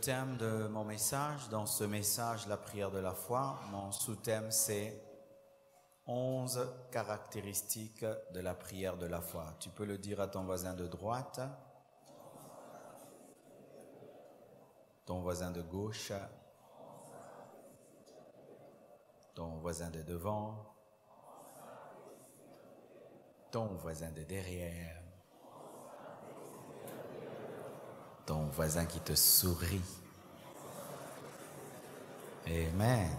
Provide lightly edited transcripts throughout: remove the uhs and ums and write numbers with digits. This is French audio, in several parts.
thème de mon message, dans ce message, la prière de la foi, mon sous-thème c'est 11 caractéristiques de la prière de la foi. Tu peux le dire à ton voisin de droite, ton voisin de gauche, ton voisin de devant, ton voisin de derrière, ton voisin qui te sourit. Amen.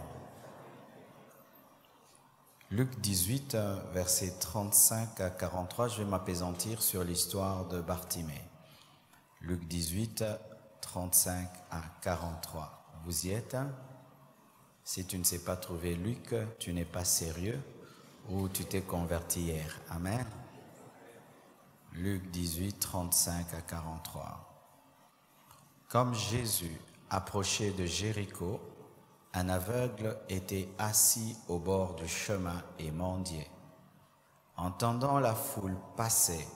Luc 18, versets 35 à 43, je vais m'appesantir sur l'histoire de Bartimée. Luc 18, 35 à 43. Vous y êtes? Si tu ne sais pas trouver Luc, tu n'es pas sérieux ou tu t'es converti hier. Amen. Luc 18, 35 à 43. Comme Jésus approchait de Jéricho, un aveugle était assis au bord du chemin et mendiait. Entendant la foule passer,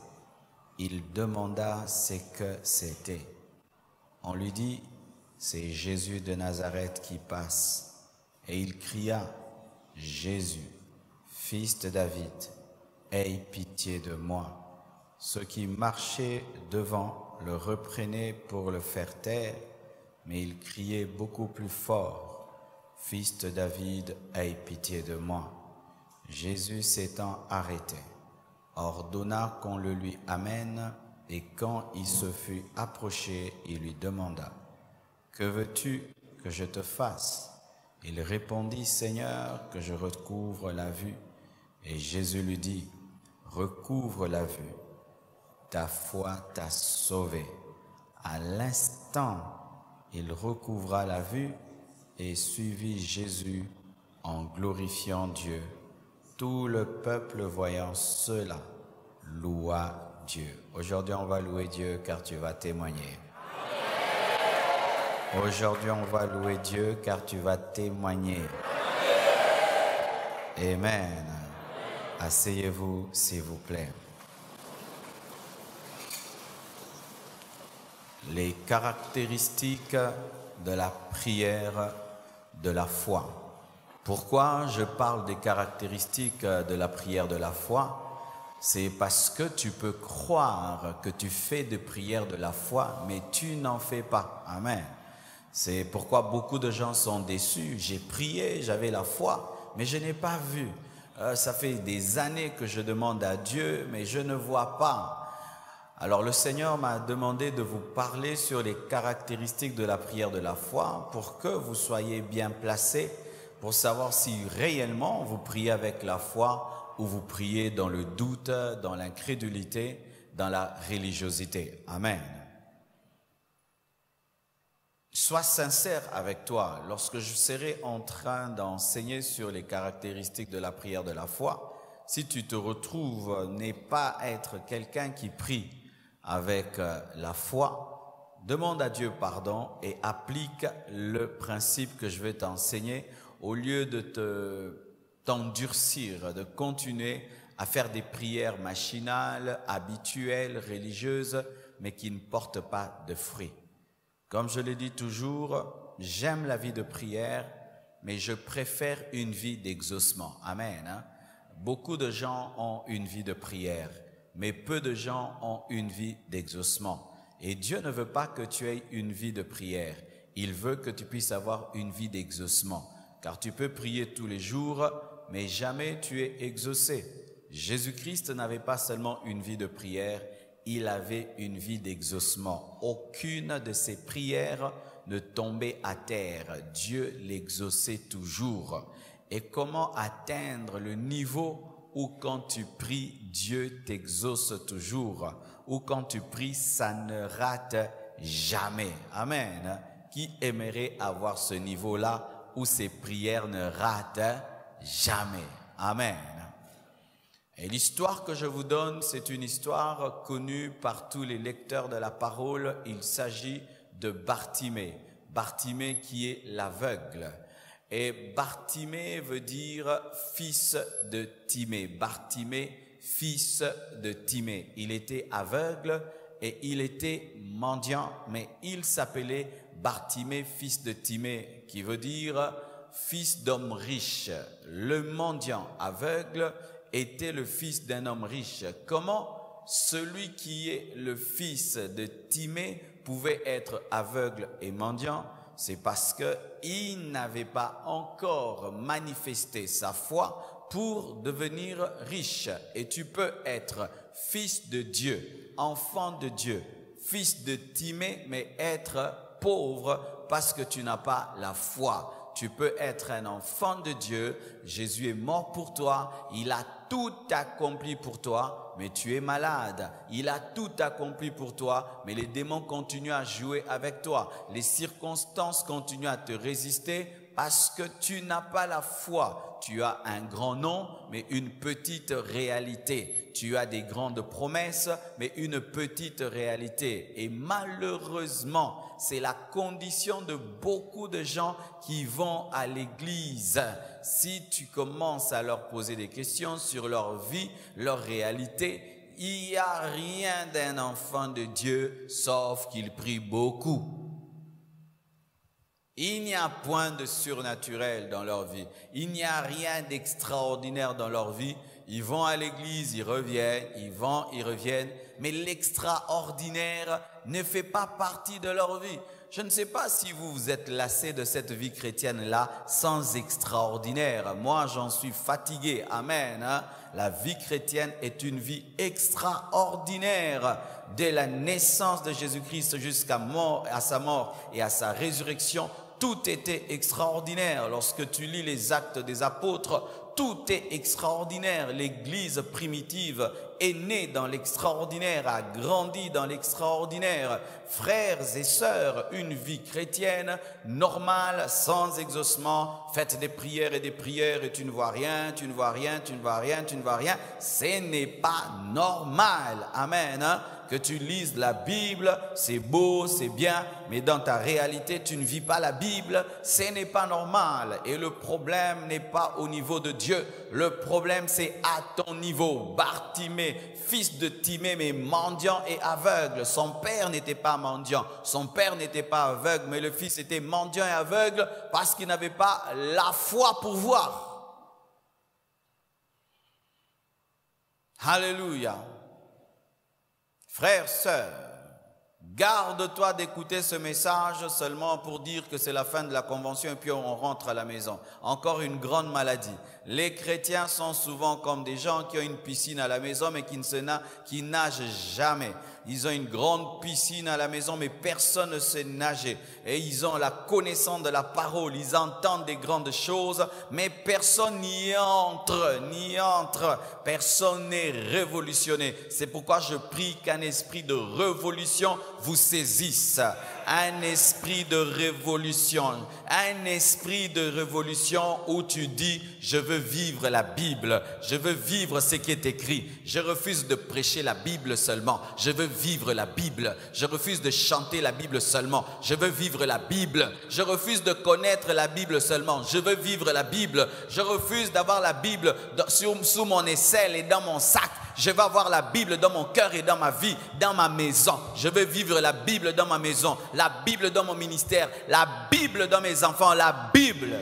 il demanda ce que c'était. On lui dit, c'est Jésus de Nazareth qui passe. Et il cria, Jésus, fils de David, aie pitié de moi. Ceux qui marchaient devant le reprenaient pour le faire taire, mais il criait beaucoup plus fort. Fils de David, aie pitié de moi. Jésus s'étant arrêté, ordonna qu'on le lui amène, et quand il se fut approché, il lui demanda, « Que veux-tu que je te fasse ?» Il répondit, « Seigneur, que je recouvre la vue. » Et Jésus lui dit, « Recouvre la vue, ta foi t'a sauvé. » À l'instant, il recouvra la vue et suivit Jésus en glorifiant Dieu. Tout le peuple voyant cela loua Dieu. Aujourd'hui, on va louer Dieu car tu vas témoigner. Aujourd'hui, on va louer Dieu car tu vas témoigner. Amen. Asseyez-vous, s'il vous plaît. Les caractéristiques de la prière de la foi. Pourquoi je parle des caractéristiques de la prière de la foi? C'est parce que tu peux croire que tu fais des prières de la foi, mais tu n'en fais pas. Amen. C'est pourquoi beaucoup de gens sont déçus. J'ai prié, j'avais la foi, mais je n'ai pas vu. Ça fait des années que je demande à Dieu, mais je ne vois pas. Alors le Seigneur m'a demandé de vous parler sur les caractéristiques de la prière de la foi pour que vous soyez bien placés pour savoir si réellement vous priez avec la foi ou vous priez dans le doute, dans l'incrédulité, dans la religiosité. Amen. Sois sincère avec toi. Lorsque je serai en train d'enseigner sur les caractéristiques de la prière de la foi, si tu te retrouves ne pas être quelqu'un qui prie avec la foi, demande à Dieu pardon et applique le principe que je vais t'enseigner au lieu de t'endurcir, de continuer à faire des prières machinales, habituelles, religieuses, mais qui ne portent pas de fruits. Comme je le dis toujours, j'aime la vie de prière, mais je préfère une vie d'exaucement. Amen. Beaucoup de gens ont une vie de prière, mais peu de gens ont une vie d'exaucement. Et Dieu ne veut pas que tu aies une vie de prière. Il veut que tu puisses avoir une vie d'exaucement. Car tu peux prier tous les jours, mais jamais tu es exaucé. Jésus-Christ n'avait pas seulement une vie de prière, il avait une vie d'exaucement. Aucune de ses prières ne tombait à terre. Dieu l'exauçait toujours. Et comment atteindre le niveau où quand tu pries, Dieu t'exauce toujours, ou quand tu pries, ça ne rate jamais. Amen. Qui aimerait avoir ce niveau-là où ses prières ne ratent jamais? Amen. Et l'histoire que je vous donne, c'est une histoire connue par tous les lecteurs de la parole. Il s'agit de Bartimée. Bartimée qui est l'aveugle. Et Bartimée veut dire fils de Timée. Bartimée, fils de Timée. Il était aveugle et il était mendiant, mais il s'appelait Bartimée, fils de Timée, qui veut dire fils d'homme riche. Le mendiant aveugle était le fils d'un homme riche. Comment celui qui est le fils de Timée pouvait être aveugle et mendiant? C'est parce qu'il n'avait pas encore manifesté sa foi pour devenir riche. Et tu peux être fils de Dieu, enfant de Dieu, fils de Timée, mais être pauvre parce que tu n'as pas la foi. Tu peux être un enfant de Dieu, Jésus est mort pour toi, il a tout accompli pour toi, mais tu es malade. Il a tout accompli pour toi, mais les démons continuent à jouer avec toi. Les circonstances continuent à te résister parce que tu n'as pas la foi. Tu as un grand nom, mais une petite réalité. Tu as des grandes promesses, mais une petite réalité. Et malheureusement, c'est la condition de beaucoup de gens qui vont à l'église. Si tu commences à leur poser des questions sur leur vie, leur réalité, il n'y a rien d'un enfant de Dieu, sauf qu'il prie beaucoup. Il n'y a point de surnaturel dans leur vie. Il n'y a rien d'extraordinaire dans leur vie. Ils vont à l'église, ils reviennent, ils vont, ils reviennent. Mais l'extraordinaire ne fait pas partie de leur vie. Je ne sais pas si vous vous êtes lassé de cette vie chrétienne-là sans extraordinaire. Moi, j'en suis fatigué. Amen. Hein? La vie chrétienne est une vie extraordinaire. Dès la naissance de Jésus-Christ jusqu'à sa mort et à sa résurrection, tout était extraordinaire. Lorsque tu lis les actes des apôtres, tout est extraordinaire. L'Église primitive est née dans l'extraordinaire, a grandi dans l'extraordinaire. Frères et sœurs, une vie chrétienne normale, sans exaucement, faites des prières et tu ne vois rien, tu ne vois rien, tu ne vois rien, tu ne vois rien. Ce n'est pas normal. Amen. Hein? Que tu lises la Bible, c'est beau, c'est bien, mais dans ta réalité, tu ne vis pas la Bible, ce n'est pas normal. Et le problème n'est pas au niveau de Dieu, le problème c'est à ton niveau. Bartimée, fils de Timée, mais mendiant et aveugle. Son père n'était pas mendiant, son père n'était pas aveugle, mais le fils était mendiant et aveugle parce qu'il n'avait pas la foi pour voir. Alléluia. Frères, sœurs, garde-toi d'écouter ce message seulement pour dire que c'est la fin de la convention et puis on rentre à la maison. Encore une grande maladie. Les chrétiens sont souvent comme des gens qui ont une piscine à la maison mais qui nagent jamais. Ils ont une grande piscine à la maison mais personne ne sait nager. Et ils ont la connaissance de la parole, ils entendent des grandes choses mais personne n'y entre, personne n'est révolutionné. C'est pourquoi je prie qu'un esprit de révolution vous saisisse. Un esprit de révolution où tu dis je veux vivre la Bible, je veux vivre ce qui est écrit, je refuse de prêcher la Bible seulement, je veux vivre la Bible, je refuse de chanter la Bible seulement, je veux vivre la Bible, je refuse de connaître la Bible seulement, je veux vivre la Bible, je refuse d'avoir la Bible sous mon aisselle et dans mon sac. Je veux avoir la Bible dans mon cœur et dans ma vie, dans ma maison. Je veux vivre la Bible dans ma maison, la Bible dans mon ministère, la Bible dans mes enfants, la Bible.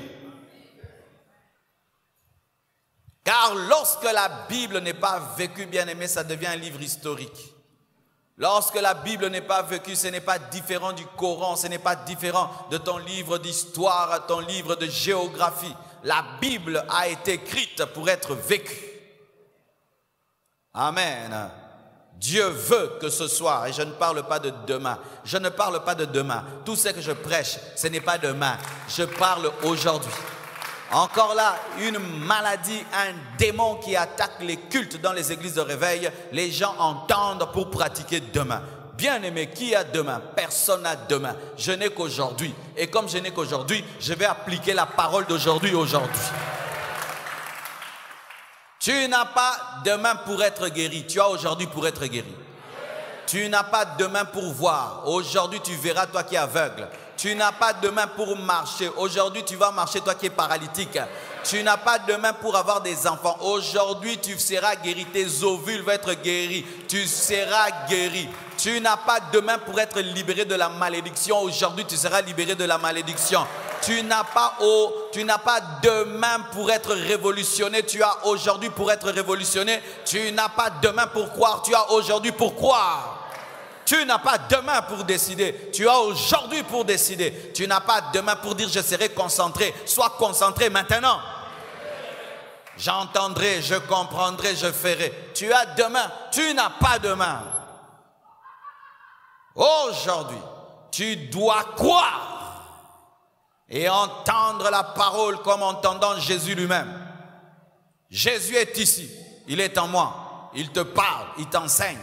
Car lorsque la Bible n'est pas vécue, bien aimé, ça devient un livre historique. Lorsque la Bible n'est pas vécue, ce n'est pas différent du Coran, ce n'est pas différent de ton livre d'histoire, ton livre de géographie. La Bible a été écrite pour être vécue. Amen. Dieu veut que ce soir, et je ne parle pas de demain, je ne parle pas de demain. Tout ce que je prêche, ce n'est pas demain, je parle aujourd'hui. Encore là, une maladie, un démon qui attaque les cultes dans les églises de réveil, les gens entendent pour pratiquer demain. Bien aimé, qui a demain? Personne n'a demain. Je n'ai qu'aujourd'hui. Et comme je n'ai qu'aujourd'hui, je vais appliquer la parole d'aujourd'hui aujourd'hui. Tu n'as pas demain pour être guéri, tu as aujourd'hui pour être guéri. Tu n'as pas demain pour voir, aujourd'hui tu verras toi qui es aveugle. Tu n'as pas demain pour marcher, aujourd'hui tu vas marcher toi qui es paralytique. Tu n'as pas demain pour avoir des enfants, aujourd'hui tu seras guéri, tes ovules vont être guéris, tu seras guéri. Tu n'as pas demain pour être libéré de la malédiction. Aujourd'hui, tu seras libéré de la malédiction. Tu n'as pas demain pour être révolutionné. Tu as aujourd'hui pour être révolutionné. Tu n'as pas demain pour croire. Tu as aujourd'hui pour croire. Tu n'as pas demain pour décider. Tu as aujourd'hui pour décider. Tu n'as pas demain pour dire je serai concentré. Sois concentré maintenant. J'entendrai, je comprendrai, je ferai. Tu as demain. Tu n'as pas demain. Aujourd'hui, tu dois croire et entendre la parole comme entendant Jésus lui-même. Jésus est ici, il est en moi, il te parle, il t'enseigne.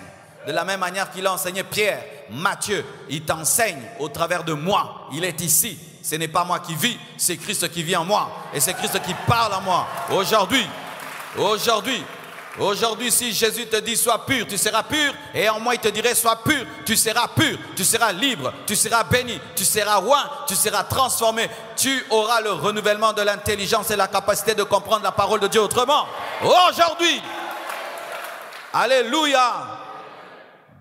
De la même manière qu'il a enseigné Pierre, Matthieu, il t'enseigne au travers de moi. Il est ici, ce n'est pas moi qui vis, c'est Christ qui vit en moi. Et c'est Christ qui parle en moi. Aujourd'hui, si Jésus te dit sois pur, tu seras pur. Et en moi, il te dirait sois pur, tu seras libre, tu seras béni, tu seras oint, tu seras transformé. Tu auras le renouvellement de l'intelligence et la capacité de comprendre la parole de Dieu autrement. Aujourd'hui, alléluia.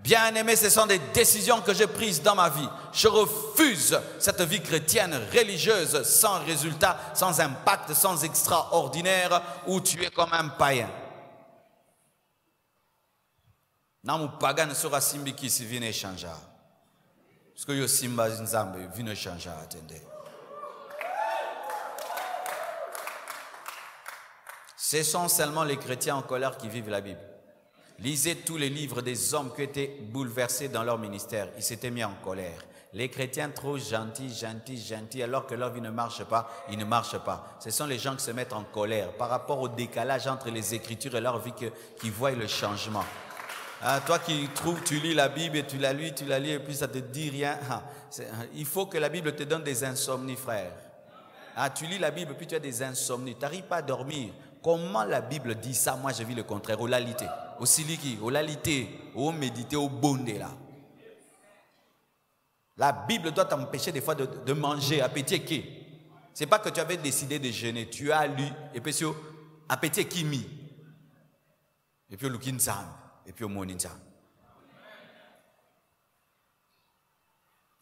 Bien-aimé, ce sont des décisions que j'ai prises dans ma vie. Je refuse cette vie chrétienne religieuse sans résultat, sans impact, sans extraordinaire, où tu es comme un païen. Namu pagan sera simbi qui si vine changer. Parce que yo simba nzambe vine changer attendez. Ce sont seulement les chrétiens en colère qui vivent la Bible. Lisez tous les livres des hommes qui étaient bouleversés dans leur ministère. Ils s'étaient mis en colère. Les chrétiens trop gentils, alors que leur vie ne marche pas, ils ne marchent pas. Ce sont les gens qui se mettent en colère par rapport au décalage entre les Écritures et leur vie qui voient le changement. Toi qui trouves, tu lis la Bible et tu la lis et puis ça ne te dit rien. Il faut que la Bible te donne des insomnies, frère. Tu lis la Bible et puis tu as des insomnies. Tu n'arrives pas à dormir. Comment la Bible dit ça? Moi, je vis le contraire. Au lalité, au siliki, au lalité, au méditer, au bondé là. La Bible doit t'empêcher des fois de manger. Appétit qui? Ce n'est pas que tu avais décidé de jeûner. Tu as lu et puis sur appétit qui mi. Et puis au lukinzam. Et puis au moninzam.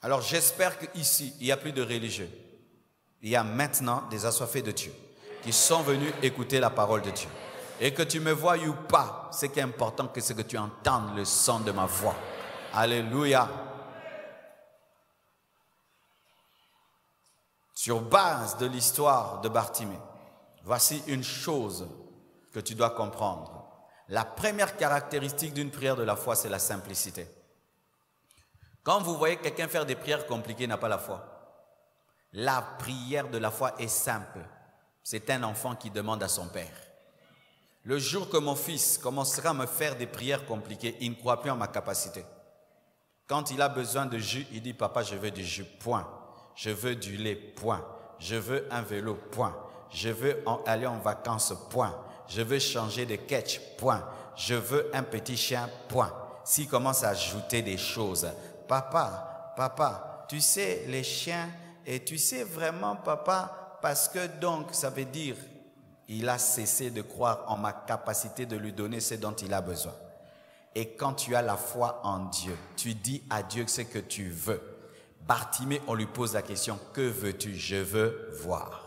Alors j'espère qu'ici, il n'y a plus de religieux. Il y a maintenant des assoiffés de Dieu qui sont venus écouter la parole de Dieu. Et que tu me voies ou pas, ce qui est important, c'est que tu entendes le son de ma voix. Alléluia. Sur base de l'histoire de Bartimée, voici une chose que tu dois comprendre. La première caractéristique d'une prière de la foi, c'est la simplicité. Quand vous voyez quelqu'un faire des prières compliquées, il n'a pas la foi. La prière de la foi est simple. C'est un enfant qui demande à son père. Le jour que mon fils commencera à me faire des prières compliquées, il ne croit plus en ma capacité. Quand il a besoin de jus, il dit « Papa, je veux du jus, point. Je veux du lait, point. Je veux un vélo, point. Je veux aller en vacances, point. Je veux changer de ketch, point. Je veux un petit chien, point. » S'il commence à ajouter des choses, « Papa, tu sais les chiens, et tu sais vraiment, papa, parce que donc, ça veut dire, il a cessé de croire en ma capacité de lui donner ce dont il a besoin. » Et quand tu as la foi en Dieu, tu dis à Dieu ce que tu veux. Bartimée, on lui pose la question, que veux-tu? Je veux voir.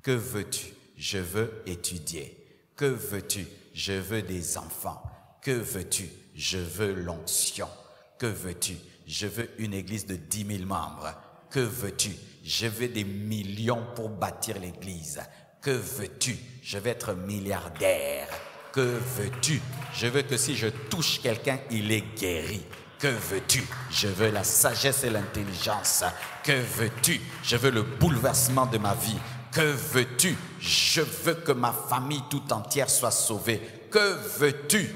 Que veux-tu? Je veux étudier. Que veux-tu? Je veux des enfants. Que veux-tu? Je veux l'onction. Que veux-tu? Je veux une église de 10 000 membres. Que veux-tu? Je veux des millions pour bâtir l'église. Que veux-tu? Je veux être milliardaire. Que veux-tu? Je veux que si je touche quelqu'un, il est guéri. Que veux-tu? Je veux la sagesse et l'intelligence. Que veux-tu? Je veux le bouleversement de ma vie. Que veux-tu? Je veux que ma famille tout entière soit sauvée. Que veux-tu?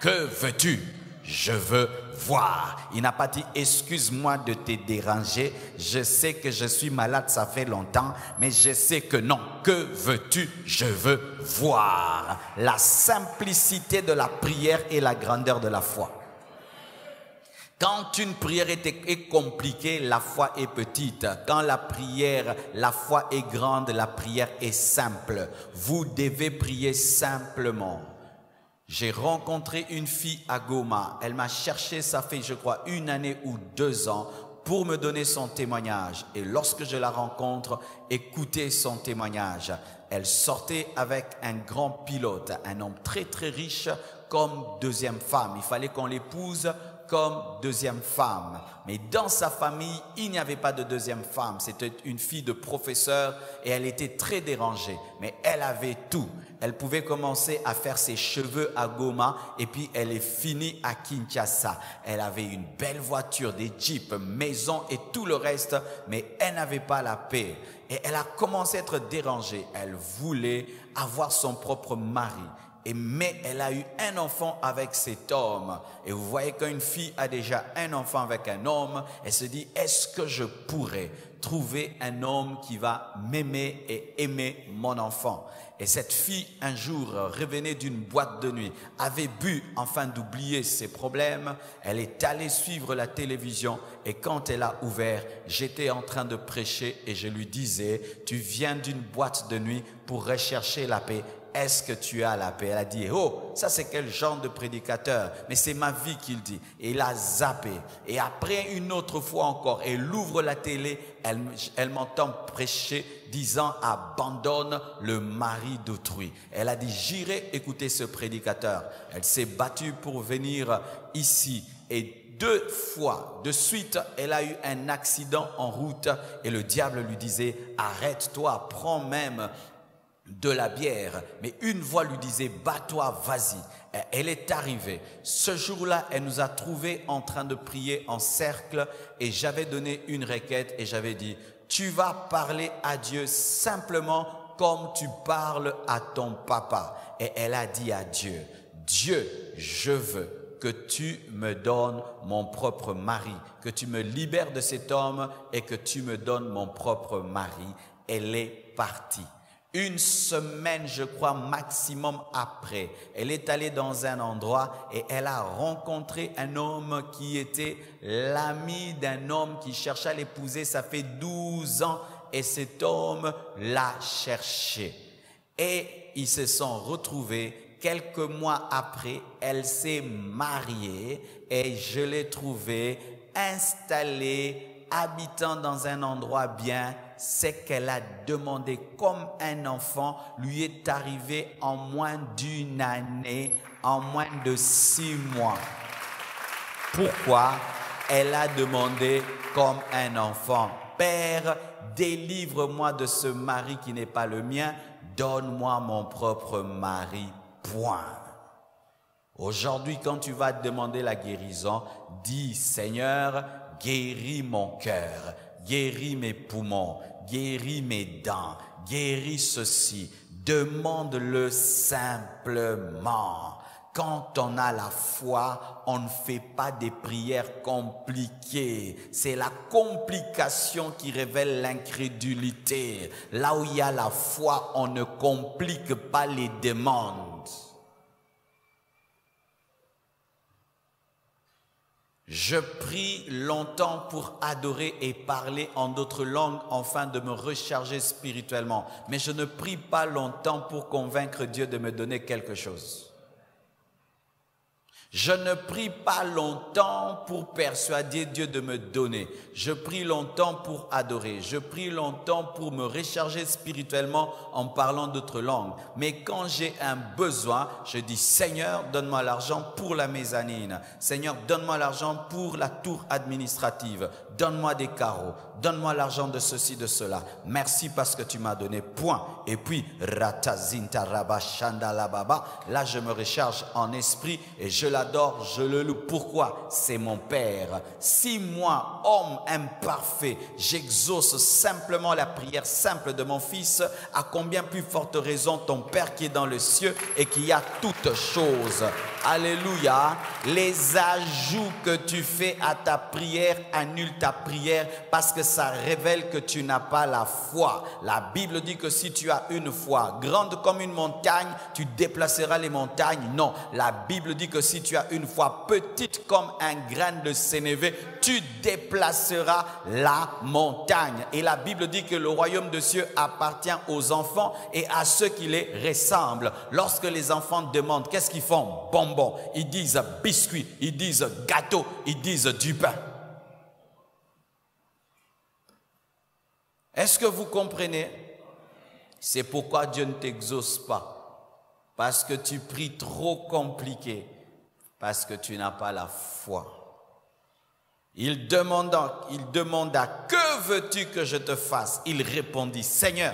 Que veux-tu? Je veux voir. Il n'a pas dit excuse-moi de te déranger. Je sais que je suis malade, ça fait longtemps, mais je sais que non. Que veux-tu? Je veux voir. La simplicité de la prière et la grandeur de la foi. Quand une prière est compliquée, la foi est petite. Quand la foi est grande, la prière est simple. Vous devez prier simplement. J'ai rencontré une fille à Goma. Elle m'a cherché, ça fait, je crois, 1 année ou 2 ans pour me donner son témoignage. Et lorsque je la rencontre, écoutez son témoignage. Elle sortait avec un grand pilote, un homme très très riche comme deuxième femme. Il fallait qu'on l'épouse comme deuxième femme. Mais dans sa famille, il n'y avait pas de deuxième femme. C'était une fille de professeur et elle était très dérangée. Mais elle avait tout. Elle pouvait commencer à faire ses cheveux à Goma et puis elle est finie à Kinshasa. Elle avait une belle voiture, des jeeps, maison et tout le reste, mais elle n'avait pas la paix. Et elle a commencé à être dérangée. Elle voulait avoir son propre mari. Mais elle a eu un enfant avec cet homme. Et vous voyez qu'une fille a déjà un enfant avec un homme, elle se dit, est-ce que je pourrais trouver un homme qui va m'aimer et aimer mon enfant? Et cette fille, un jour, revenait d'une boîte de nuit, avait bu afin d'oublier ses problèmes. Elle est allée suivre la télévision et quand elle a ouvert, j'étais en train de prêcher et je lui disais, tu viens d'une boîte de nuit pour rechercher la paix. Est-ce que tu as la paix? Elle a dit, oh, ça c'est quel genre de prédicateur? Mais c'est ma vie qu'il dit. Et il a zappé. Et après une autre fois encore, elle ouvre la télé, elle m'entend prêcher disant, abandonne le mari d'autrui. Elle a dit, j'irai écouter ce prédicateur. Elle s'est battue pour venir ici. Et 2 fois de suite, elle a eu un accident en route et le diable lui disait, arrête-toi, prends même de la bière, mais une voix lui disait, bats-toi, vas-y. Elle est arrivée. Ce jour-là, elle nous a trouvés en train de prier en cercle et j'avais donné une requête et j'avais dit, tu vas parler à Dieu simplement comme tu parles à ton papa. Et elle a dit à Dieu, Dieu, je veux que tu me donnes mon propre mari, que tu me libères de cet homme et que tu me donnes mon propre mari. Elle est partie. 1 semaine, je crois, maximum après, elle est allée dans un endroit et elle a rencontré un homme qui était l'ami d'un homme qui cherchait à l'épouser. Ça fait 12 ans et cet homme l'a cherché. Et ils se sont retrouvés. Quelques mois après, elle s'est mariée et je l'ai trouvée installée, habitant dans un endroit bien. C'est qu'elle a demandé comme un enfant, lui est arrivé en moins d'1 année, en moins de 6 mois. Pourquoi? Elle a demandé comme un enfant, Père, délivre-moi de ce mari qui n'est pas le mien, donne-moi mon propre mari, point. Aujourd'hui, quand tu vas demander la guérison, dis, Seigneur, guéris mon cœur, guéris mes poumons, guéris mes dents, guéris ceci. Demande-le simplement. Quand on a la foi, on ne fait pas des prières compliquées. C'est la complication qui révèle l'incrédulité. Là où il y a la foi, on ne complique pas les demandes. Je prie longtemps pour adorer et parler en d'autres langues afin de me recharger spirituellement. Mais je ne prie pas longtemps pour convaincre Dieu de me donner quelque chose. Je ne prie pas longtemps pour persuader Dieu de me donner. Je prie longtemps pour adorer. Je prie longtemps pour me recharger spirituellement en parlant d'autres langues. Mais quand j'ai un besoin, je dis, Seigneur, donne-moi l'argent pour la mezzanine. Seigneur, donne-moi l'argent pour la tour administrative. Donne-moi des carreaux. Donne-moi l'argent de ceci, de cela. Merci parce que tu m'as donné, point. Et puis, ratazinta rabashanda lababa. Là, je me recharge en esprit et je l'adore, je le loue. Pourquoi? C'est mon Père. Si moi, homme imparfait, j'exauce simplement la prière simple de mon Fils, à combien plus forte raison ton Père qui est dans le ciel et qui a toutes choses. Alléluia. Les ajouts que tu fais à ta prière annulent ta prière parce que ça révèle que tu n'as pas la foi. La Bible dit que si tu as une foi grande comme une montagne, tu déplaceras les montagnes. Non, la Bible dit que si tu tu as une foi petite comme un grain de sénévé, tu déplaceras la montagne. Et la Bible dit que le royaume des cieux appartient aux enfants et à ceux qui les ressemblent. Lorsque les enfants demandent, qu'est-ce qu'ils font? Bonbons. Ils disent biscuits, ils disent gâteau, ils disent du pain. Est-ce que vous comprenez? C'est pourquoi Dieu ne t'exauce pas. Parce que tu pries trop compliqué. Parce que tu n'as pas la foi. Il demanda, que veux-tu que je te fasse? Il répondit, Seigneur,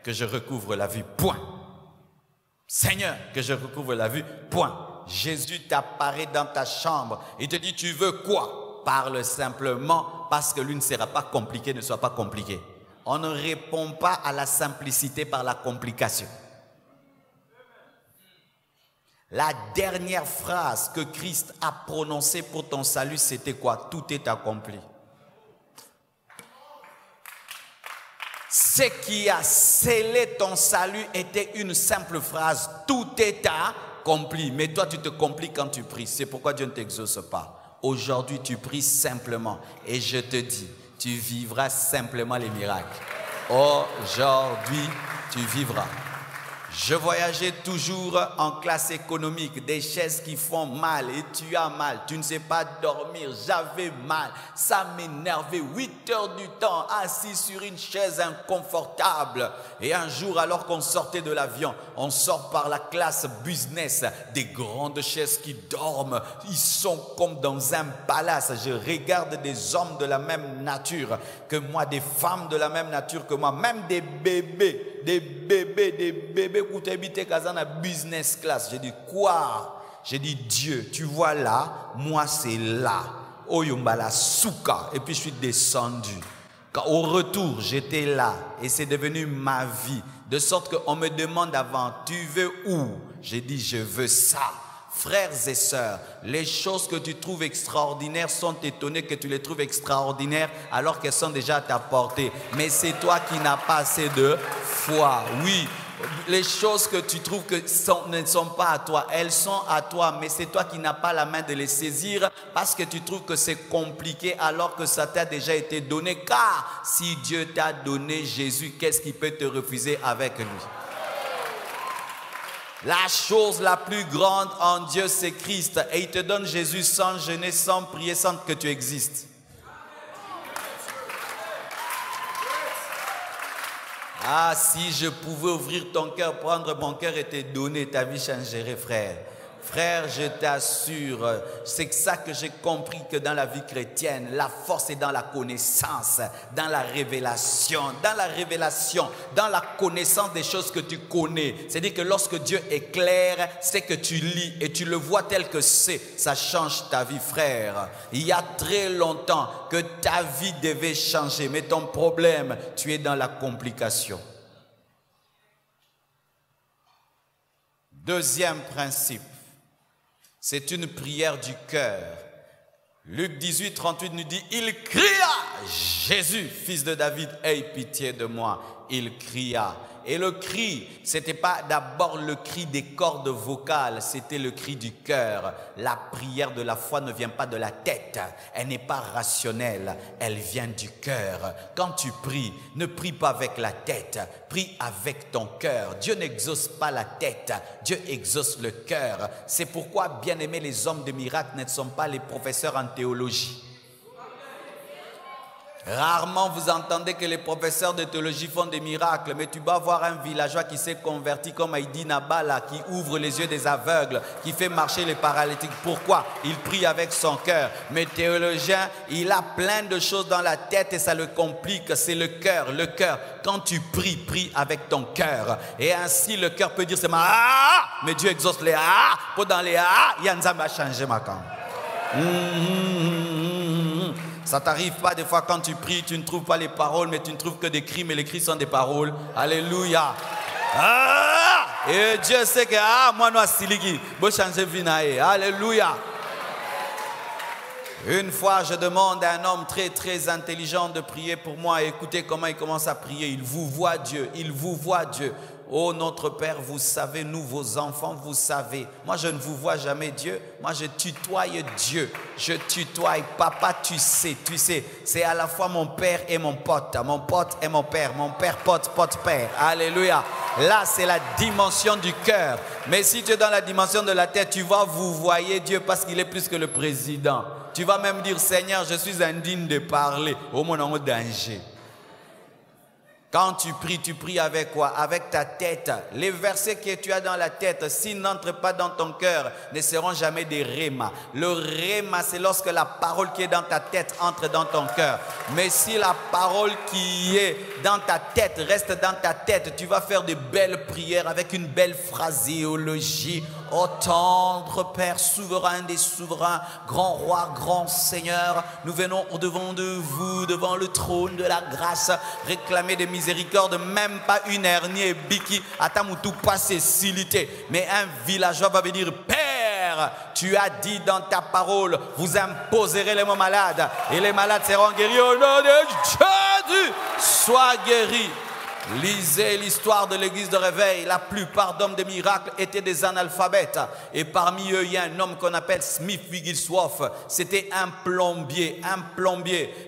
que je recouvre la vue. Point. Seigneur, que je recouvre la vue. Point. Jésus t'apparaît dans ta chambre. Il te dit, tu veux quoi? Parle simplement parce que lui ne sera pas compliqué, ne soit pas compliqué. On ne répond pas à la simplicité par la complication. La dernière phrase que Christ a prononcée pour ton salut, c'était quoi? Tout est accompli. Ce qui a scellé ton salut était une simple phrase. Tout est accompli. Mais toi, tu te compliques quand tu pries. C'est pourquoi Dieu ne t'exauce pas. Aujourd'hui, tu pries simplement. Et je te dis, tu vivras simplement les miracles. Aujourd'hui, tu vivras. Je voyageais toujours en classe économique, des chaises qui font mal et tu as mal, tu ne sais pas dormir, j'avais mal, ça m'énervait, 8 heures du temps assis sur une chaise inconfortable. Et un jour, alors qu'on sortait de l'avion, on sort par la classe business, des grandes chaises qui dorment, ils sont comme dans un palace. Je regarde des hommes de la même nature que moi, des femmes de la même nature que moi, même des bébés qui habitent dans business class. J'ai dit quoi? J'ai dit Dieu, tu vois là, moi c'est là. Oyumbala souka. Et puis je suis descendu. Au retour, j'étais là et c'est devenu ma vie. De sorte qu'on me demande avant, tu veux où? J'ai dit je veux ça. Frères et sœurs, les choses que tu trouves extraordinaires sont étonnées que tu les trouves extraordinaires alors qu'elles sont déjà à ta portée. Mais c'est toi qui n'as pas assez de foi. Oui, les choses que tu trouves que ne sont pas à toi, elles sont à toi, mais c'est toi qui n'as pas la main de les saisir parce que tu trouves que c'est compliqué alors que ça t'a déjà été donné. Car si Dieu t'a donné Jésus, qu'est-ce qui peut te refuser avec lui? La chose la plus grande en Dieu, c'est Christ. Et il te donne Jésus sans jeûner, sans prier, sans que tu existes. Ah, si je pouvais ouvrir ton cœur, prendre mon cœur et te donner, ta vie changerait, frère. Frère, je t'assure, c'est ça que j'ai compris que dans la vie chrétienne, la force est dans la connaissance, dans la révélation, dans la connaissance des choses que tu connais. C'est-à-dire que lorsque Dieu est clair, c'est que tu lis et tu le vois tel que c'est, ça change ta vie, frère. Il y a très longtemps que ta vie devait changer, mais ton problème, tu es dans la complication. Deuxième principe. C'est une prière du cœur. Luc 18, 38 nous dit, il cria, Jésus, fils de David, aie pitié de moi. Il cria. Et le cri, ce n'était pas d'abord le cri des cordes vocales, c'était le cri du cœur. La prière de la foi ne vient pas de la tête, elle n'est pas rationnelle, elle vient du cœur. Quand tu pries, ne prie pas avec la tête, prie avec ton cœur. Dieu n'exauce pas la tête, Dieu exauce le cœur. C'est pourquoi, bien aimés, les hommes de miracle ne sont pas les professeurs en théologie. Rarement vous entendez que les professeurs de théologie font des miracles, mais tu vas voir un villageois qui s'est converti comme Aïdi Nabala, qui ouvre les yeux des aveugles, qui fait marcher les paralytiques. Pourquoi? Il prie avec son cœur. Mais théologien, il a plein de choses dans la tête et ça le complique. C'est le cœur, le cœur. Quand tu pries, prie avec ton cœur. Et ainsi le cœur peut dire c'est ma ah, mais Dieu exauce les ah. Pour dans les ah, il y a un zamba changé ma camp. Ça t'arrive pas des fois quand tu pries, tu ne trouves pas les paroles, mais tu ne trouves que des cris, mais les cris sont des paroles. Alléluia. Ah! Et Dieu sait que moi non siligi, bon changer vinae. Alléluia. Une fois, je demande à un homme très très intelligent de prier pour moi. Écoutez comment il commence à prier. Il vous voit Dieu. Il vous voit Dieu. Oh notre Père, vous savez, nous vos enfants, vous savez. Moi je ne vous vois jamais Dieu, moi je tutoie Dieu. Je tutoie, papa tu sais. C'est à la fois mon père et mon pote et mon père pote père. Alléluia. Là c'est la dimension du cœur. Mais si tu es dans la dimension de la tête, tu vas vous voyez Dieu parce qu'il est plus que le président. Tu vas même dire Seigneur, je suis indigne de parler. Oh mon nom danger. Quand tu pries avec quoi? Avec ta tête. Les versets que tu as dans la tête, s'ils n'entrent pas dans ton cœur, ne seront jamais des rémas. Le réma, c'est lorsque la parole qui est dans ta tête entre dans ton cœur. Mais si la parole qui est dans ta tête reste dans ta tête, tu vas faire de belles prières avec une belle phraséologie. Ô tendre Père, souverain des souverains, grand roi, grand Seigneur, nous venons au-devant de vous, devant le trône de la grâce, réclamer des miséricorde, même pas une hernie biki, atamutu pas cécilité, mais un villageois va venir, Père, tu as dit dans ta parole, vous imposerez les mots malades, et les malades seront guéris au nom de Jésus, sois guéri. Lisez l'histoire de l'église de réveil. La plupart d'hommes de miracles étaient des analphabètes. Et parmi eux, il y a un homme qu'on appelle Smith Wigglesworth. C'était un plombier.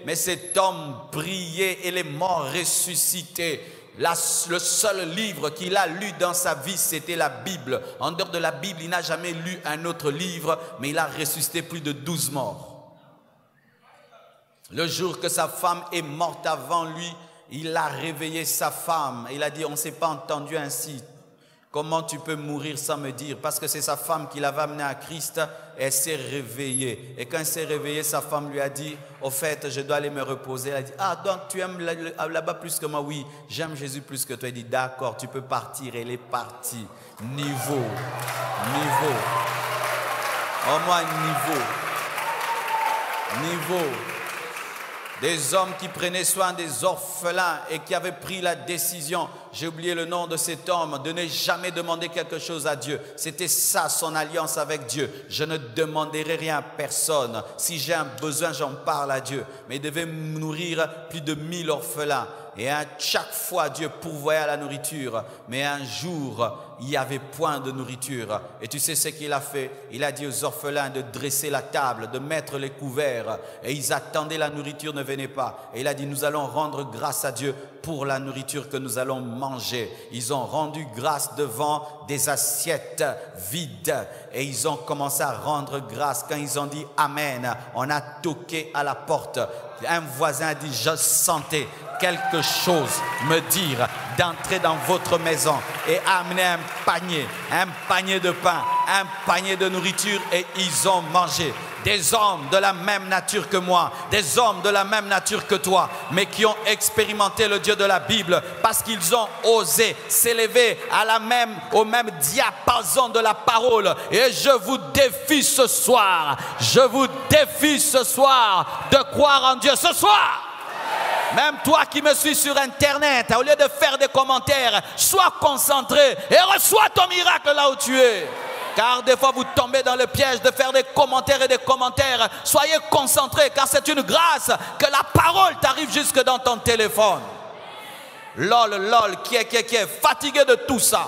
Mais cet homme priait et les morts ressuscitaient. Le seul livre qu'il a lu dans sa vie, c'était la Bible. En dehors de la Bible, il n'a jamais lu un autre livre, mais il a ressuscité plus de 12 morts. Le jour que sa femme est morte avant lui, il a réveillé sa femme. Il a dit, on ne s'est pas entendu ainsi. Comment tu peux mourir sans me dire? Parce que c'est sa femme qui l'avait amené à Christ. Elle s'est réveillée. Et quand elle s'est réveillée, sa femme lui a dit, au fait, je dois aller me reposer. Elle a dit, ah, donc tu aimes là-bas plus que moi? Oui, j'aime Jésus plus que toi. Elle dit, d'accord, tu peux partir. Elle est partie. Niveau. Au moins niveau. Des hommes qui prenaient soin des orphelins et qui avaient pris la décision, j'ai oublié le nom de cet homme, de ne jamais demander quelque chose à Dieu. C'était ça son alliance avec Dieu. Je ne demanderai rien à personne. Si j'ai un besoin, j'en parle à Dieu. Mais il devait nourrir plus de 1000 orphelins. Et à chaque fois, Dieu pourvoyait à la nourriture. Mais un jour, il n'y avait point de nourriture. Et tu sais ce qu'il a fait? Il a dit aux orphelins de dresser la table, de mettre les couverts. Et ils attendaient, la nourriture ne venait pas. Et il a dit, nous allons rendre grâce à Dieu pour la nourriture que nous allons manger. Ils ont rendu grâce devant des assiettes vides. Et ils ont commencé à rendre grâce. Quand ils ont dit Amen, on a toqué à la porte. Un voisin a dit, je sentais quelque chose me dire d'entrer dans votre maison et amener un panier de pain, un panier de nourriture, et ils ont mangé. Des hommes de la même nature que moi, des hommes de la même nature que toi, mais qui ont expérimenté le Dieu de la Bible parce qu'ils ont osé s'élever au même diapason de la parole. Et je vous défie ce soir, de croire en Dieu ce soir. Même toi qui me suis sur Internet, au lieu de faire des commentaires, sois concentré et reçois ton miracle là où tu es. Car des fois vous tombez dans le piège de faire des commentaires et des commentaires. Soyez concentrés, car c'est une grâce que la parole t'arrive jusque dans ton téléphone. Qui est fatigué de tout ça.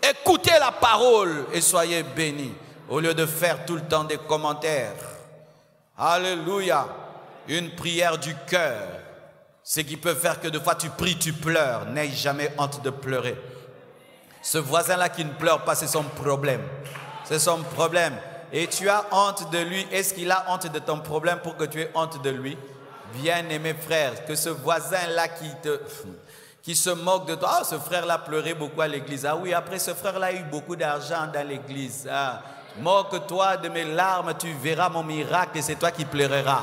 Écoutez la parole et soyez bénis, au lieu de faire tout le temps des commentaires. Alléluia. Une prière du cœur, ce qui peut faire que des fois tu pries, tu pleures. N'aie jamais honte de pleurer. Ce voisin-là qui ne pleure pas, c'est son problème. C'est son problème. Et tu as honte de lui. Est-ce qu'il a honte de ton problème pour que tu aies honte de lui? Bien-aimé frère, que ce voisin-là qui se moque de toi. Ah, ce frère-là pleurait beaucoup à l'église. Ah oui, après ce frère-là a eu beaucoup d'argent dans l'église. Ah, moque-toi de mes larmes, tu verras mon miracle et c'est toi qui pleureras.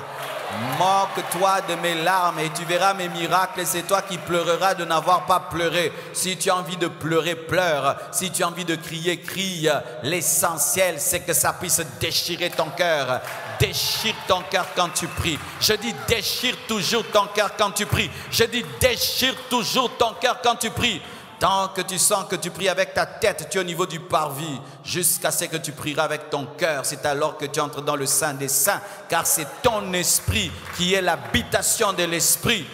Moque-toi de mes larmes et tu verras mes miracles et c'est toi qui pleureras de n'avoir pas pleuré. Si tu as envie de pleurer, pleure. Si tu as envie de crier, crie. L'essentiel, c'est que ça puisse déchirer ton cœur. Déchire ton cœur quand tu pries. Je dis déchire toujours ton cœur quand tu pries. Je dis déchire toujours ton cœur quand tu pries. Tant que tu sens que tu pries avec ta tête, tu es au niveau du parvis, jusqu'à ce que tu prieras avec ton cœur. C'est alors que tu entres dans le Saint des Saints, car c'est ton esprit qui est l'habitation de l'esprit.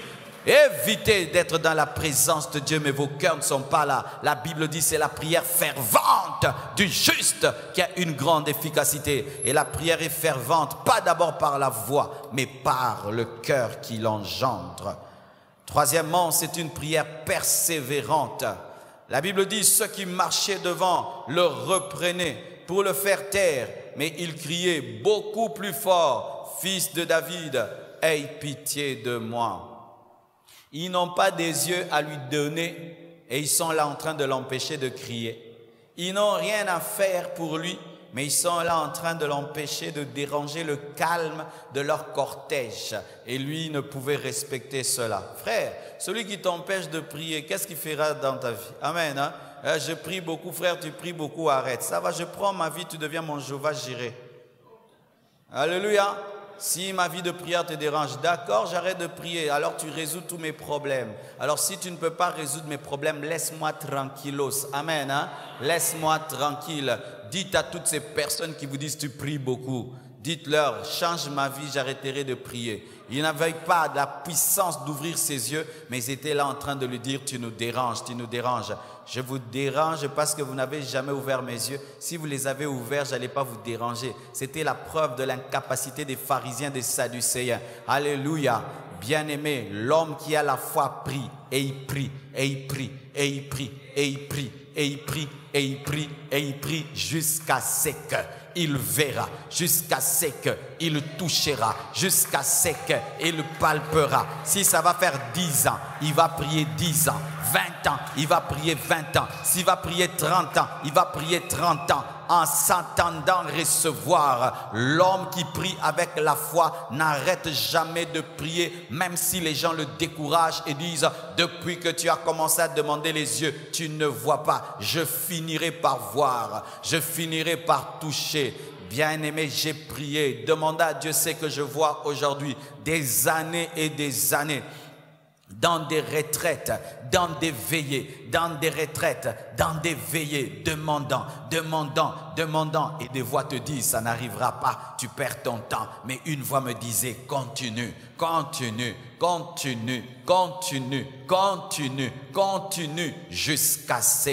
Évitez d'être dans la présence de Dieu, mais vos cœurs ne sont pas là. La Bible dit c'est la prière fervente du juste qui a une grande efficacité. Et la prière est fervente, pas d'abord par la voix, mais par le cœur qui l'engendre. Troisièmement, c'est une prière persévérante. La Bible dit, ceux qui marchaient devant le reprenaient pour le faire taire, mais il criait beaucoup plus fort, Fils de David, aie pitié de moi. Ils n'ont pas des yeux à lui donner et ils sont là en train de l'empêcher de crier. Ils n'ont rien à faire pour lui, mais ils sont là en train de l'empêcher de déranger le calme de leur cortège. Et lui ne pouvait respecter cela. Frère, celui qui t'empêche de prier, qu'est-ce qu'il fera dans ta vie? Amen. Hein? Je prie beaucoup, frère, tu pries beaucoup, arrête. Ça va, je prends ma vie, tu deviens mon Jéhovah Jireh. Alléluia. Si ma vie de prière te dérange, d'accord, j'arrête de prier, alors tu résous tous mes problèmes. Alors si tu ne peux pas résoudre mes problèmes, laisse-moi tranquillos. Amen. Hein? Laisse-moi tranquille. Dites à toutes ces personnes qui vous disent tu pries beaucoup, dites-leur, change ma vie, j'arrêterai de prier. Ils n'avaient pas la puissance d'ouvrir ses yeux, mais ils étaient là en train de lui dire tu nous déranges, tu nous déranges. Je vous dérange parce que vous n'avez jamais ouvert mes yeux. Si vous les avez ouverts, je n'allais pas vous déranger. C'était la preuve de l'incapacité des pharisiens, des sadducéens. Alléluia. Bien-aimé, l'homme qui a la foi prie, et il prie, et il prie, et il prie, et il prie, et il prie, et il prie, et il prie jusqu'à ce qu'il verra, jusqu'à ce qu'il touchera, jusqu'à ce qu'il palpera. Si ça va faire 10 ans, il va prier 10 ans. 20 ans, il va prier 20 ans. S'il va prier 30 ans, il va prier 30 ans. En s'entendant recevoir, l'homme qui prie avec la foi n'arrête jamais de prier, même si les gens le découragent et disent « Depuis que tu as commencé à demander les yeux, tu ne vois pas. Je finirai par voir, je finirai par toucher. » Bien-aimé, j'ai prié, demandez à Dieu ce que je vois aujourd'hui, des années et des années. Dans des retraites, dans des veillées, dans des retraites, dans des veillées, demandant. Et des voix te disent, ça n'arrivera pas, tu perds ton temps. Mais une voix me disait, continue, jusqu'à ce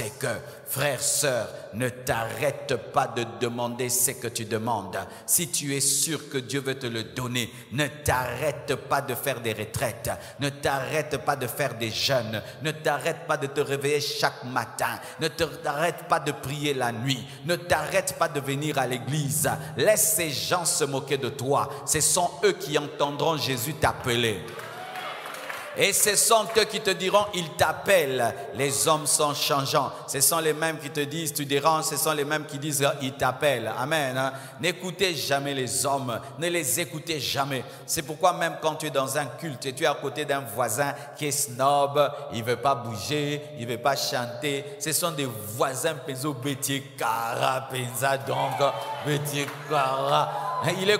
que, frère, sœur, ne t'arrête pas de demander ce que tu demandes. Si tu es sûr que Dieu veut te le donner, ne t'arrête pas de faire des retraites, ne t'arrête pas de faire des jeûnes, ne t'arrête pas de te réveiller chaque matin, ne t'arrête pas de prier la nuit, ne t'arrête pas de venir à l'église. Laisse ces gens se moquer de toi. Ce sont eux qui entendront Jésus t'appeler. Et ce sont eux qui te diront, ils t'appellent. Les hommes sont changeants. Ce sont les mêmes qui te disent, tu déranges. Ce sont les mêmes qui disent, ils t'appellent. Amen. N'écoutez jamais les hommes. Ne les écoutez jamais. C'est pourquoi même quand tu es dans un culte et tu es à côté d'un voisin qui est snob, il ne veut pas bouger, il ne veut pas chanter. Ce sont des voisins penso bétier cara, pensa donc bétier cara. Il est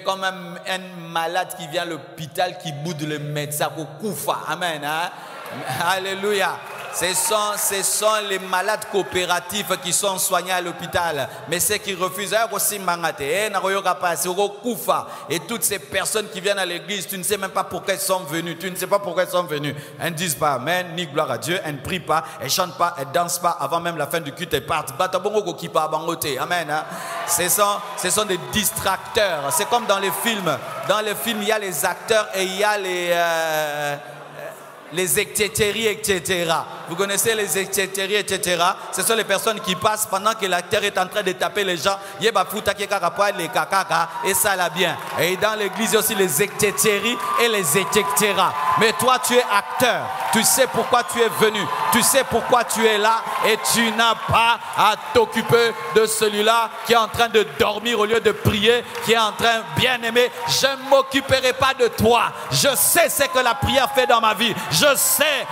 quand même un malade qui vient à l'hôpital qui boude le médecin pour koufa. Amen. Hein? Alléluia. Ce sont les malades coopératifs qui sont soignés à l'hôpital. Mais ceux qui refusent, et toutes ces personnes qui viennent à l'église, tu ne sais même pas pourquoi elles sont venues. Tu ne sais pas pourquoi elles sont venues. Elles ne disent pas amen, ni gloire à Dieu. Elles ne prient pas, elles ne chantent pas, elles ne dansent pas avant même la fin du culte. Elles partent. Amen. Hein? Ce sont des distracteurs. C'est comme dans les films. Dans les films, il y a les acteurs et il y a les etc. Vous connaissez les etc. Ce sont les personnes qui passent pendant que l'acteur est en train de taper les gens. Et ça l'a bien. Et dans l'église, il y a aussi les etc. et les etc. Mais toi, tu es acteur. Tu sais pourquoi tu es venu. Tu sais pourquoi tu es là. Et tu n'as pas à t'occuper de celui-là qui est en train de dormir au lieu de prier. Qui est en train, bien aimé, je ne m'occuperai pas de toi. Je sais ce que la prière fait dans ma vie. Je sais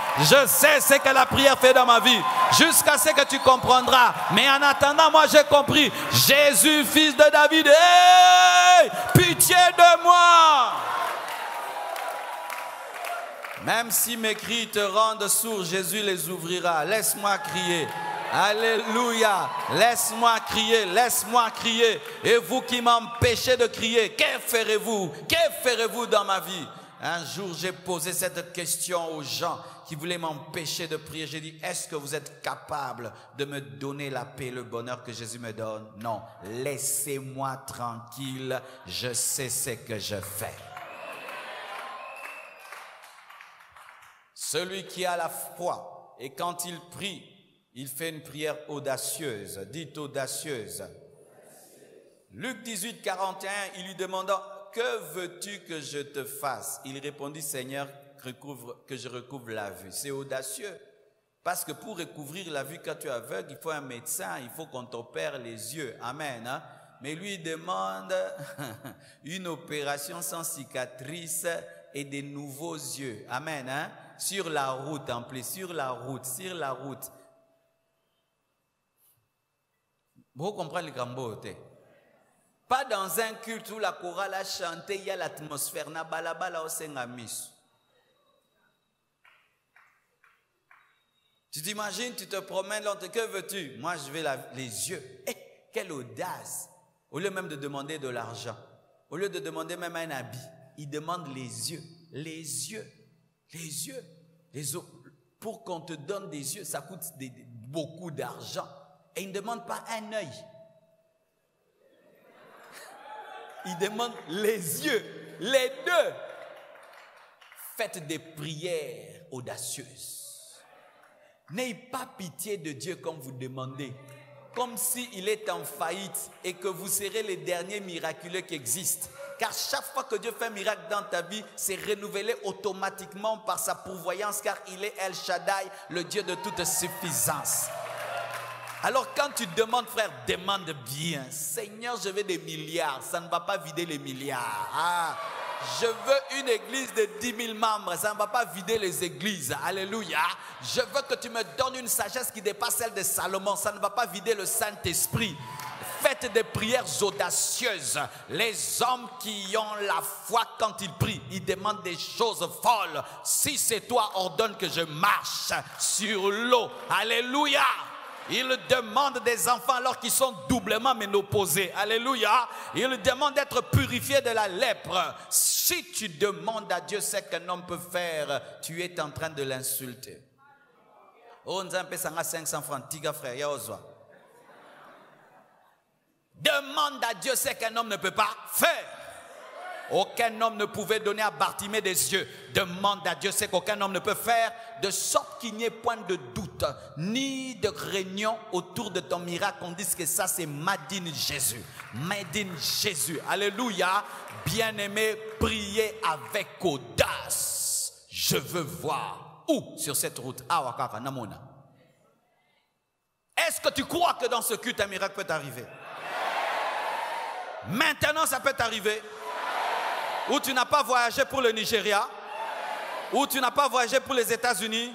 ce que la prière fait dans ma vie. Jusqu'à ce que tu comprendras. Mais en attendant, moi j'ai compris. Jésus, fils de David, hey, pitié de moi. Même si mes cris te rendent sourd, Jésus les ouvrira. Laisse-moi crier. Alléluia. Laisse-moi crier, laisse-moi crier. Et vous qui m'empêchez de crier, que ferez-vous? Que ferez-vous dans ma vie? Un jour, j'ai posé cette question aux gens qui voulaient m'empêcher de prier. J'ai dit, est-ce que vous êtes capable de me donner la paix, le bonheur que Jésus me donne? Non, laissez-moi tranquille, je sais ce que je fais. Celui qui a la foi et quand il prie, il fait une prière audacieuse. Dites audacieuse. Luc 18, 41, il lui demanda, que veux-tu que je te fasse? Il répondit, Seigneur, que je recouvre la vue. C'est audacieux. Parce que pour recouvrir la vue quand tu es aveugle, il faut un médecin, il faut qu'on t'opère les yeux. Amen. Hein? Mais lui, il demande une opération sans cicatrice et des nouveaux yeux. Amen. Hein? Sur la route, en plus, sur la route. Vous comprenez le gambote? Pas dans un culte où la chorale a chanté, il y a l'atmosphère. Na balabala osengamis. Tu t'imagines, tu te promènes, que veux-tu? Moi, je veux les yeux. Quelle audace! Au lieu même de demander de l'argent, au lieu de demander même un habit, il demande les yeux. Les yeux. Les yeux. Pour qu'on te donne des yeux, ça coûte beaucoup d'argent. Et il ne demande pas un œil. Il demande les yeux, les deux. Faites des prières audacieuses. N'ayez pas pitié de Dieu comme vous demandez. Comme s'il est en faillite et que vous serez les derniers miraculeux qui existent. Car chaque fois que Dieu fait un miracle dans ta vie, c'est renouvelé automatiquement par sa pourvoyance, car il est El Shaddai, le Dieu de toute suffisance. Alors quand tu demandes, frère, demande bien. Seigneur, je veux des milliards. Ça ne va pas vider les milliards. Je veux une église de 10 000 membres. Ça ne va pas vider les églises. Alléluia. Je veux que tu me donnes une sagesse qui dépasse celle de Salomon. Ça ne va pas vider le Saint-Esprit. Faites des prières audacieuses. Les hommes qui ont la foi quand ils prient, ils demandent des choses folles. Si c'est toi, ordonne que je marche sur l'eau. Alléluia. Il demande des enfants alors qu'ils sont doublement ménopausés. Alléluia. Il demande d'être purifié de la lèpre. Si tu demandes à Dieu ce qu'un homme peut faire, tu es en train de l'insulter. Oh, nous avons 500 francs. Tiga frère, yaozwa. Demande à Dieu ce qu'un homme ne peut pas faire. Aucun homme ne pouvait donner à Bartimée des yeux. Demande à Dieu ce qu'aucun homme ne peut faire, de sorte qu'il n'y ait point de doute, ni de réunion autour de ton miracle. On dise que ça c'est Made in Jésus. Made in Jésus. Alléluia. Bien-aimé, priez avec audace. Je veux voir où sur cette route. Est-ce que tu crois que dans ce culte un miracle peut arriver? Maintenant ça peut t'arriver. Ou tu n'as pas voyagé pour le Nigeria, ou tu n'as pas voyagé pour les États-Unis,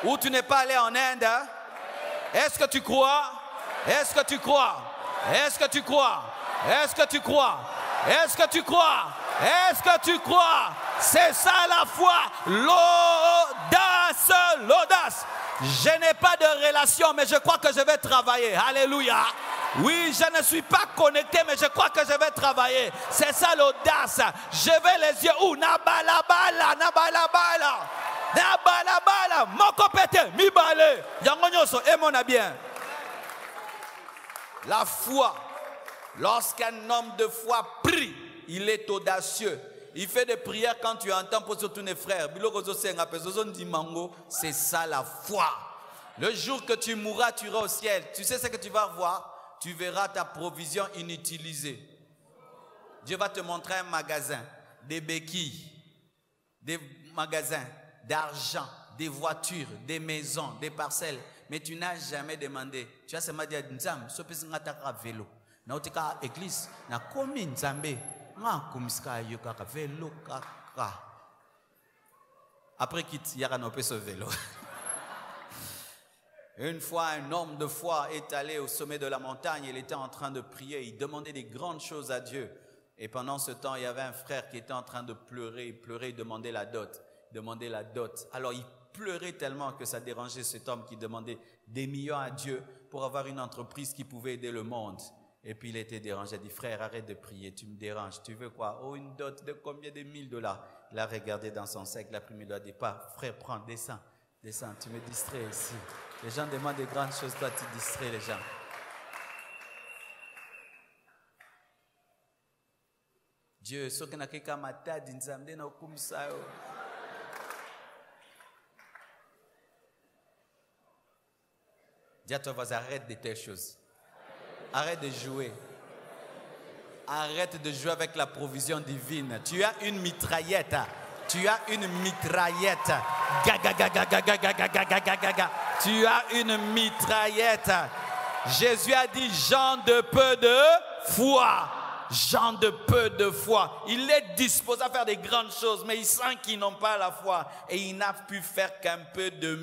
ou tu n'es pas allé en Inde. Est-ce que tu crois? Est-ce que tu crois? Est-ce que tu crois? Est-ce que tu crois? Est-ce que tu crois? Est-ce que tu crois? C'est ça la foi, l'audace, l'audace. Je n'ai pas de relation, mais je crois que je vais travailler. Alléluia. Oui, je ne suis pas connecté, mais je crois que je vais travailler. C'est ça l'audace. Je vais les yeux où? Nabalabala, nabalabala. Nabalabala, mokopete, mibale. Yangonyoso, et mon bien. La foi. Lorsqu'un homme de foi prie, il est audacieux. Il fait des prières quand tu entends pour tous les frères. C'est ça la foi. Le jour que tu mourras, tu iras au ciel. Tu sais ce que tu vas voir? Tu verras ta provision inutilisée. Dieu va te montrer un magasin, des béquilles, des magasins d'argent, des voitures, des maisons, des parcelles. Mais tu n'as jamais demandé. Tu as seulement dit, Nzam, ce petit vélo. Na otika église, na komi Nzambe, na komiska yoka vélo kaka. Après quitte, yara no pe ce vélo. Une fois, un homme de foi est allé au sommet de la montagne. Il était en train de prier. Il demandait des grandes choses à Dieu. Et pendant ce temps, il y avait un frère qui était en train de pleurer. Il pleurait, il demandait la dot. Alors, il pleurait tellement que ça dérangeait cet homme qui demandait des millions à Dieu pour avoir une entreprise qui pouvait aider le monde. Et puis il était dérangé, il a dit, frère, arrête de prier, tu me déranges, tu veux quoi? Oh, une dot de combien de $1000? Il a regardé dans son sac, il a pris $1000, il a dit, pas, frère, prends, descends, tu me distrais ici. Les gens demandent de grandes choses, toi tu distrais les gens. Dieu, ce que n'a qu'à mater, d'insamde na comme ça. Dis à toi, vas arrête de telles choses. Arrête de jouer. Arrête de jouer avec la provision divine. Tu as une mitraillette. Tu as une mitraillette. Gaga, gaga, gaga, gaga, gaga, gaga, gaga. Tu as une mitraillette. Jésus a dit, gens de peu de foi. Gens de peu de foi. Il est disposé à faire des grandes choses, mais il sent qu'ils n'ont pas la foi. Et il n'a pu faire qu'un peu de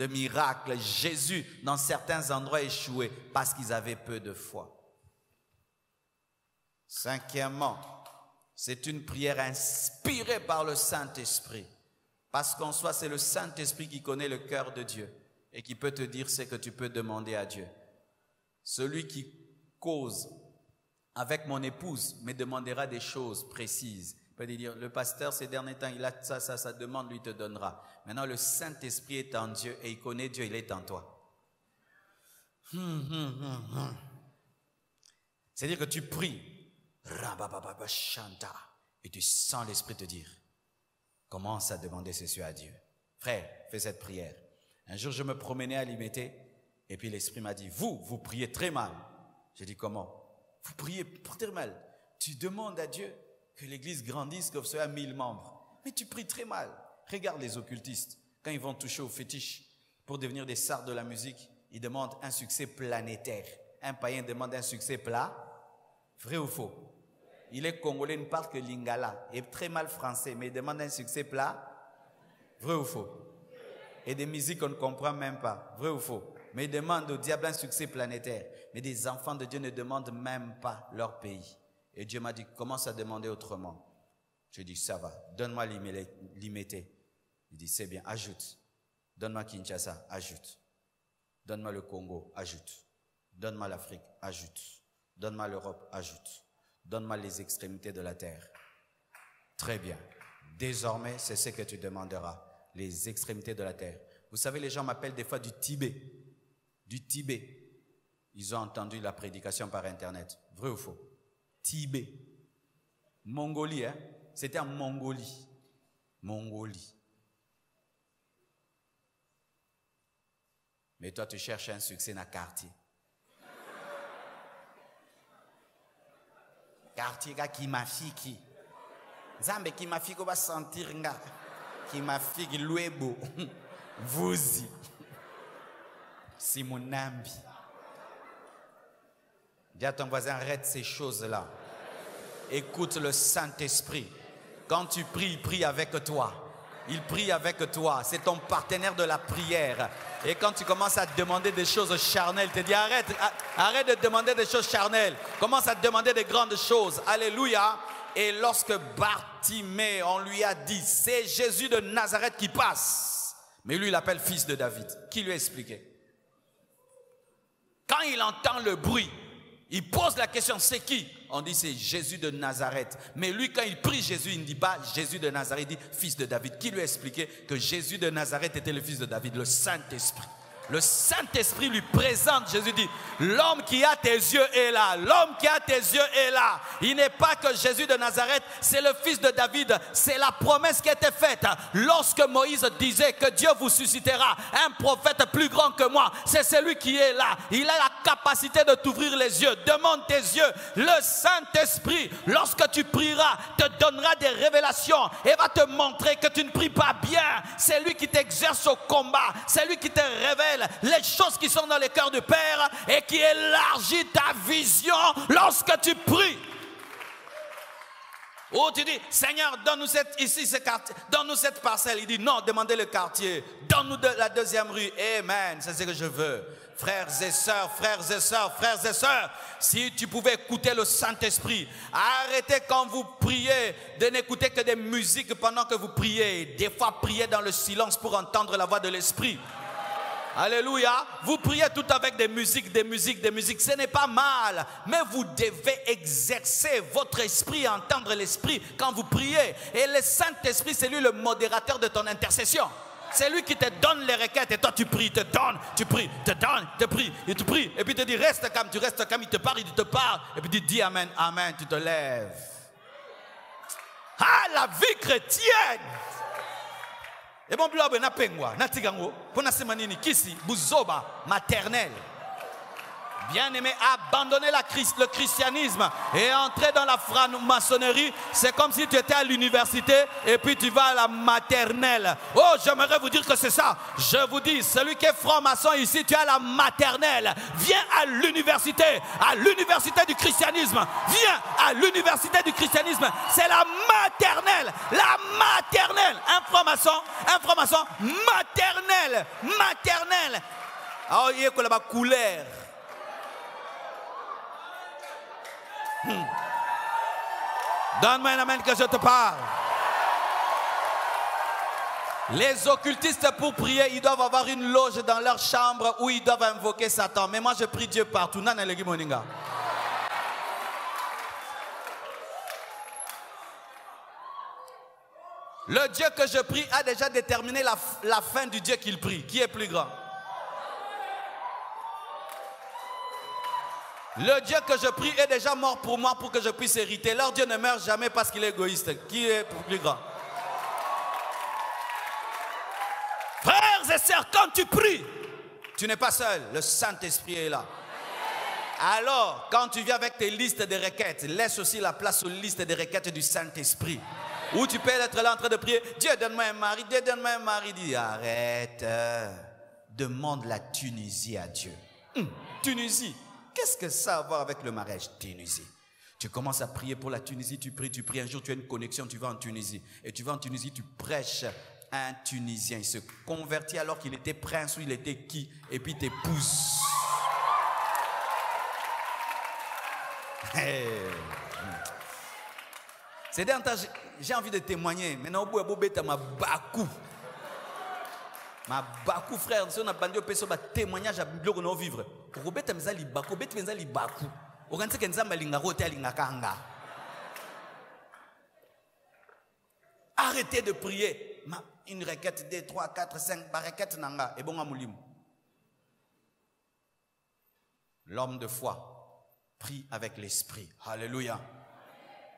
miracles. Jésus, dans certains endroits, échoué parce qu'ils avaient peu de foi. Cinquièmement, c'est une prière inspirée par le Saint-Esprit. Parce qu'en soi, c'est le Saint-Esprit qui connaît le cœur de Dieu et qui peut te dire ce que tu peux demander à Dieu. Celui qui cause avec mon épouse me demandera des choses précises. Il peut dire, le pasteur ces derniers temps, il a ça demande, lui te donnera. Maintenant, le Saint-Esprit est en Dieu et il connaît Dieu, il est en toi. C'est-à-dire que tu pries, et tu sens l'Esprit te dire, commence à demander ceci à Dieu. Frère, fais cette prière. Un jour, je me promenais à Limité, et puis l'Esprit m'a dit, vous priez très mal. J'ai dit, comment? Vous priez très mal. Tu demandes à Dieu que l'église grandisse, que vous soyez à 1000 membres. Mais tu pries très mal. Regarde les occultistes. Quand ils vont toucher au fétiche pour devenir des stars de la musique, ils demandent un succès planétaire. Un païen demande un succès plat. Vrai ou faux? Il est congolais, il ne parle que lingala. Il est très mal français, mais il demande un succès plat. Vrai ou faux? Et des musiques qu'on ne comprend même pas. Vrai ou faux? Mais il demande au diable un succès planétaire. Mais des enfants de Dieu ne demandent même pas leur pays. Et Dieu m'a dit, commence à demander autrement. Je dis, ça va, donne-moi Limité. Il dit, c'est bien, ajoute. Donne-moi Kinshasa, ajoute. Donne-moi le Congo, ajoute. Donne-moi l'Afrique, ajoute. Donne-moi l'Europe, ajoute. Donne-moi les extrémités de la terre. Très bien. Désormais, c'est ce que tu demanderas. Les extrémités de la terre. Vous savez, les gens m'appellent des fois du Tibet. Du Tibet. Ils ont entendu la prédication par Internet. Vrai ou faux? Tibet. Mongolie, hein? C'était en Mongolie. Mongolie. Mais toi, tu cherches un succès dans le quartier. Quartier qui m'a fait qui? Zambe qui m'a fait qu'on va sentir nga. Qui m'a fait qui louebo. Vous-y. Simonambi. Dis à ton voisin, arrête ces choses-là. Écoute le Saint-Esprit. Quand tu pries, il prie avec toi. Il prie avec toi. C'est ton partenaire de la prière. Et quand tu commences à demander des choses charnelles, il te dit arrête de demander des choses charnelles. Commence à demander des grandes choses. Alléluia. Et lorsque Bartimée, on lui a dit, c'est Jésus de Nazareth qui passe. Mais lui, il l'appelle fils de David. Qui lui a expliqué? Quand il entend le bruit, il pose la question, c'est qui? On dit c'est Jésus de Nazareth. Mais lui, quand il prie Jésus, il ne dit pas Jésus de Nazareth, il dit fils de David. Qui lui a expliqué que Jésus de Nazareth était le fils de David? Le Saint-Esprit. Le Saint-Esprit lui présente, Jésus dit, l'homme qui a tes yeux est là, l'homme qui a tes yeux est là. Il n'est pas que Jésus de Nazareth, c'est le fils de David, c'est la promesse qui était faite. Lorsque Moïse disait que Dieu vous suscitera un prophète plus grand que moi, c'est celui qui est là. Il a la capacité de t'ouvrir les yeux, demande tes yeux. Le Saint-Esprit, lorsque tu prieras, te donnera des révélations et va te montrer que tu ne pries pas bien. C'est lui qui t'exerce au combat, c'est lui qui te révèle les choses qui sont dans le cœur du Père et qui élargit ta vision lorsque tu pries. Ou tu dis, Seigneur, donne-nous donne-nous cette parcelle. Il dit, non, demandez le quartier. Donne-nous la deuxième rue. Amen, c'est ce que je veux. Frères et sœurs, frères et sœurs, frères et sœurs, si tu pouvais écouter le Saint-Esprit, arrêtez quand vous priez de n'écouter que des musiques pendant que vous priez. Des fois, priez dans le silence pour entendre la voix de l'Esprit. Alléluia. Vous priez tout avec des musiques, des musiques, des musiques. Ce n'est pas mal. Mais vous devez exercer votre esprit, entendre l'esprit quand vous priez. Et le Saint-Esprit, c'est lui le modérateur de ton intercession. C'est lui qui te donne les requêtes. Et toi, tu pries, te donne, tu pries, te donne, te pries, et tu pries. Et puis il te dit, reste calme, tu restes calme. Il te parle, il te parle. Et puis il dit, amen, amen, tu te lèves. Ah, la vie chrétienne! Et bon, blob, na pengwa, na tigango, pour na semanini, kisi, buzoba, maternelle. Bien-aimé, abandonner le christianisme et entrer dans la franc-maçonnerie, c'est comme si tu étais à l'université et puis tu vas à la maternelle. Oh, j'aimerais vous dire que c'est ça. Je vous dis, celui qui est franc-maçon ici, tu es à la maternelle. Viens à l'université du christianisme. Viens à l'université du christianisme. C'est la maternelle. La maternelle. Un franc-maçon, maternelle. Maternelle. Oh, il y a la couleur. Donne-moi un amen que je te parle. Les occultistes pour prier, ils doivent avoir une loge dans leur chambre où ils doivent invoquer Satan. Mais moi je prie Dieu partout. Le Dieu que je prie a déjà déterminé la fin du Dieu qu'il prie. Qui est plus grand? Le Dieu que je prie est déjà mort pour moi pour que je puisse hériter. Leur Dieu ne meurt jamais parce qu'il est égoïste. Qui est plus grand? Frères et sœurs, quand tu pries, tu n'es pas seul. Le Saint-Esprit est là. Alors, quand tu viens avec tes listes de requêtes, laisse aussi la place aux listes de requêtes du Saint-Esprit. Où tu peux être là en train de prier. Dieu, donne-moi un mari. Dieu, donne-moi un mari. Dis, arrête. Demande la Tunisie à Dieu. Tunisie. Qu'est-ce que ça a à voir avec le mariage? Tunisie. Tu commences à prier pour la Tunisie, tu pries. Un jour, tu as une connexion, tu vas en Tunisie. Et tu vas en Tunisie, tu prêches un Tunisien. Il se convertit alors qu'il était prince ou il était qui? Et puis t'épouse. C'est d'un temps, j'ai envie de témoigner. Maintenant, au bout de ma bakou. Ma bakou frère, si on a bandé au péso, témoignage à biblio qu'on a vivre. Robert Mzali bakou, bet Mzali bakou. Oranze kenzamba lingarote alingakanga. Arrêtez de prier. Une requête, 2, 3, 4, 5, par requête nanga. Et bon amoulim. L'homme de foi prie avec l'esprit. Alléluia.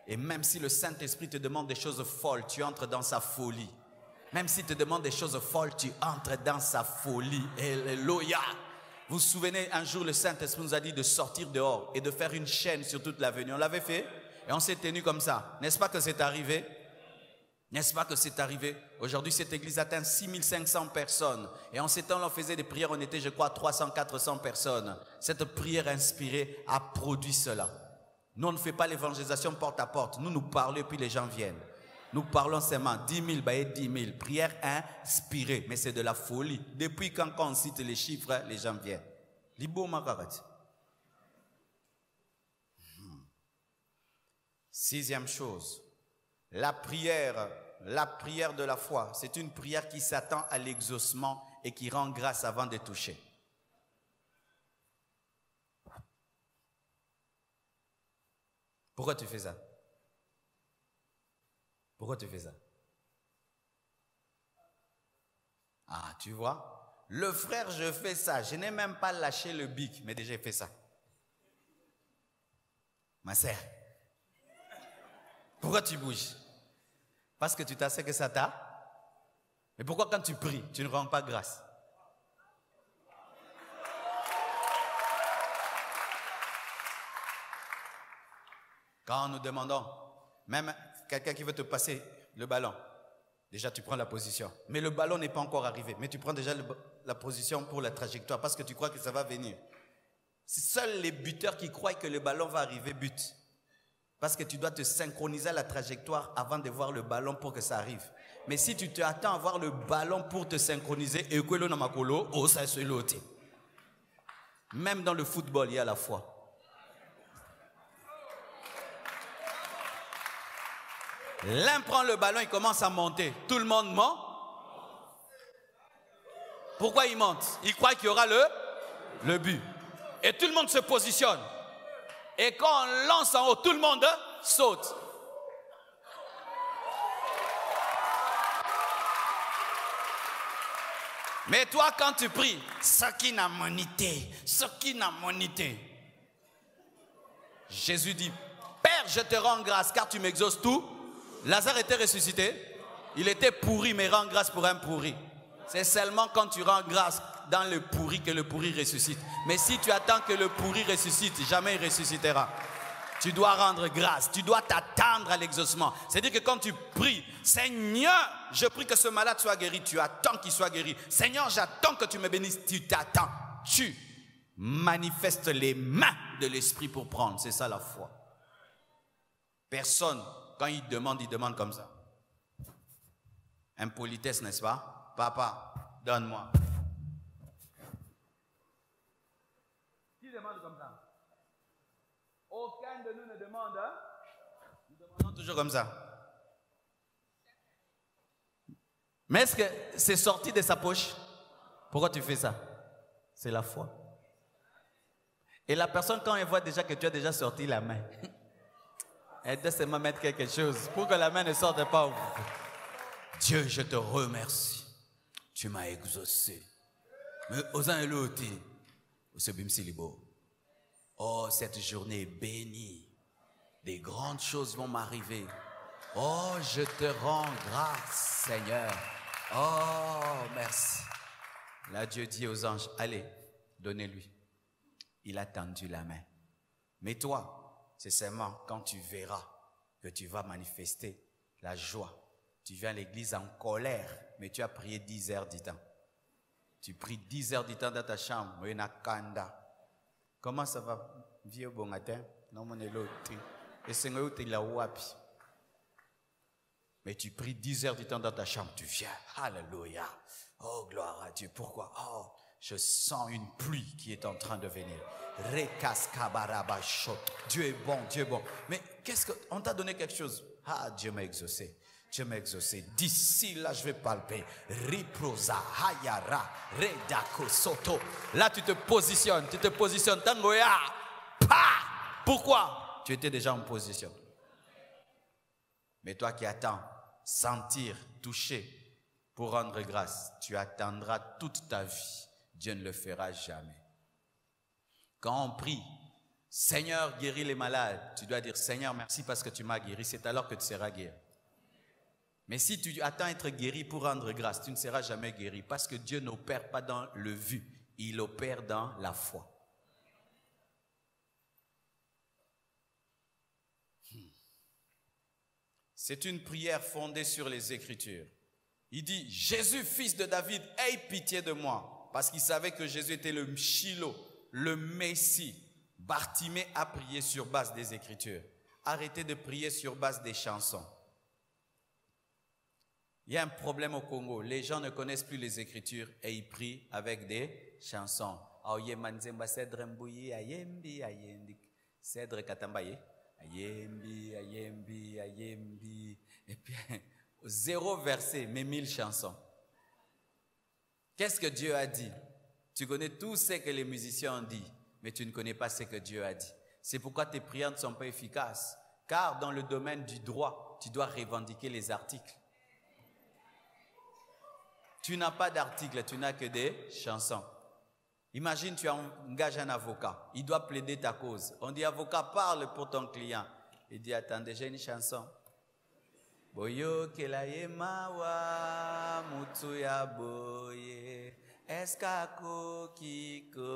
Et même si le Saint-Esprit te demande des choses folles, tu entres dans sa folie. Même s'il te demande des choses folles, tu entres dans sa folie. Alléluia. Vous vous souvenez, un jour, le Saint-Esprit nous a dit de sortir dehors et de faire une chaîne sur toute l'avenue. On l'avait fait et on s'est tenu comme ça. N'est-ce pas que c'est arrivé? N'est-ce pas que c'est arrivé? Aujourd'hui, cette église atteint 6500 personnes. Et en ces temps, on faisait des prières, on était, je crois, 300, 400 personnes. Cette prière inspirée a produit cela. Nous, on ne fait pas l'évangélisation porte à porte. Nous parlons et puis les gens viennent. Nous parlons seulement 10 000, 10 000. Prière inspirée, mais c'est de la folie. Depuis quand on cite les chiffres, les gens viennent. Libo Makarat. Sixième chose, la prière de la foi, c'est une prière qui s'attend à l'exaucement et qui rend grâce avant de toucher. Pourquoi tu fais ça? Pourquoi tu fais ça? Ah, tu vois, le frère, je fais ça. Je n'ai même pas lâché le bic, mais déjà, j'ai fait ça. Ma sœur, pourquoi tu bouges? Parce que tu t'assais que ça t'a. Mais pourquoi quand tu pries, tu ne rends pas grâce? Quand nous demandons, même quelqu'un qui veut te passer le ballon, déjà tu prends la position. Mais le ballon n'est pas encore arrivé. Mais tu prends déjà la position pour la trajectoire parce que tu crois que ça va venir. C'est seuls les buteurs qui croient que le ballon va arriver butent. Parce que tu dois te synchroniser à la trajectoire avant de voir le ballon pour que ça arrive. Mais si tu t'attends à voir le ballon pour te synchroniser, même dans le football, il y a la foi. L'un prend le ballon, il commence à monter. Tout le monde monte. Pourquoi il monte? Il croit qu'il y aura le but. Et tout le monde se positionne. Et quand on lance en haut, tout le monde saute. Mais toi, quand tu pries, ce qui n'a monité, Jésus dit, Père, je te rends grâce car tu m'exauces tout. Lazare était ressuscité. Il était pourri, mais rend grâce pour un pourri. C'est seulement quand tu rends grâce dans le pourri que le pourri ressuscite. Mais si tu attends que le pourri ressuscite, jamais il ressuscitera. Tu dois rendre grâce, tu dois t'attendre à l'exaucement. C'est-à-dire que quand tu pries, Seigneur, je prie que ce malade soit guéri, tu attends qu'il soit guéri. Seigneur, j'attends que tu me bénisses, tu t'attends. Tu manifestes les mains de l'esprit pour prendre, c'est ça la foi. Personne, quand il demande comme ça. Impolitesse, n'est-ce pas? Papa, donne-moi. Qui demande comme ça? Aucun de nous ne demande. Nous demandons toujours comme ça. Mais est-ce que c'est sorti de sa poche? Pourquoi tu fais ça? C'est la foi. Et la personne, quand elle voit déjà que tu as déjà sorti la main, elle doit seulement mettre quelque chose pour que la main ne sorte pas. Dieu, je te remercie. Tu m'as exaucé. Mais osant l'autre, oh, cette journée est bénie. Des grandes choses vont m'arriver. Oh, je te rends grâce, Seigneur. Oh, merci. Là, Dieu dit aux anges, allez, donnez-lui. Il a tendu la main. Mais toi, c'est seulement quand tu verras que tu vas manifester la joie. Tu viens à l'église en colère, mais tu as prié 10 heures du temps. Tu pries 10 heures du temps dans ta chambre. Comment ça va? Vieux bon matin? Non, mon élo. Et c'est la wapi. Mais tu pries 10 heures du temps dans ta chambre. Tu viens. Alléluia. Oh, gloire à Dieu. Pourquoi? Oh, je sens une pluie qui est en train de venir. Dieu est bon, Dieu est bon. Mais qu'est-ce qu'on t'a donné quelque chose? Ah, Dieu m'a exaucé. Dieu m'a exaucé. D'ici là, je vais palper. Riprosa, hayara, redako, soto. Là, tu te positionnes. Tangoya. Pa! Pourquoi? Tu étais déjà en position. Mais toi qui attends, sentir, toucher, pour rendre grâce, tu attendras toute ta vie. Dieu ne le fera jamais. Quand on prie, Seigneur, guéris les malades, tu dois dire, Seigneur, merci parce que tu m'as guéri. C'est alors que tu seras guéri. Mais si tu attends être guéri pour rendre grâce, tu ne seras jamais guéri. Parce que Dieu n'opère pas dans le vu, il opère dans la foi. C'est une prière fondée sur les Écritures. Il dit, Jésus, fils de David, aie pitié de moi. Parce qu'il savait que Jésus était le Shiloh, le Messie. Bartimée a prié sur base des Écritures. Arrêtez de prier sur base des chansons. Il y a un problème au Congo. Les gens ne connaissent plus les Écritures et ils prient avec des chansons. Et puis, 0 verset, mais 1000 chansons. Qu'est-ce que Dieu a dit? Tu connais tout ce que les musiciens ont dit, mais tu ne connais pas ce que Dieu a dit. C'est pourquoi tes prières ne sont pas efficaces. Car dans le domaine du droit, tu dois revendiquer les articles. Tu n'as pas d'articles, tu n'as que des chansons. Imagine, tu engages un avocat, il doit plaider ta cause. On dit, avocat, parle pour ton client. Il dit, attendez, j'ai une chanson. Boyo kelaye mawa mutuya boye eskako kikoiba.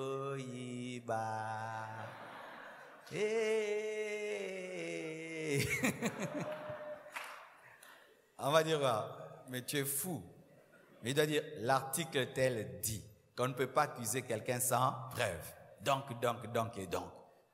On va dire, mais tu es fou. Mais il doit dire, l'article tel dit qu'on ne peut pas accuser quelqu'un sans preuve. Donc.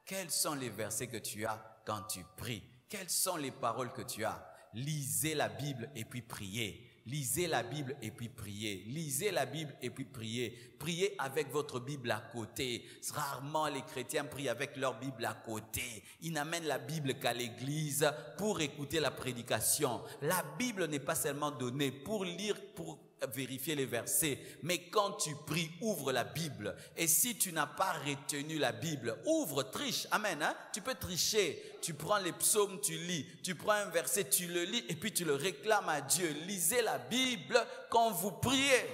Quels sont les versets que tu as quand tu pries? Quelles sont les paroles que tu as? Lisez la Bible et puis priez. Lisez la Bible et puis priez. Lisez la Bible et puis priez. Priez avec votre Bible à côté. Rarement les chrétiens prient avec leur Bible à côté. Ils n'amènent la Bible qu'à l'église pour écouter la prédication. La Bible n'est pas seulement donnée pour lire, pour vérifier les versets, mais quand tu pries, ouvre la Bible. Et si tu n'as pas retenu la Bible, ouvre, triche, amen, hein? Tu peux tricher, tu prends les psaumes, tu lis, tu prends un verset, tu le lis et puis tu le réclames à Dieu. Lisez la Bible quand vous priez.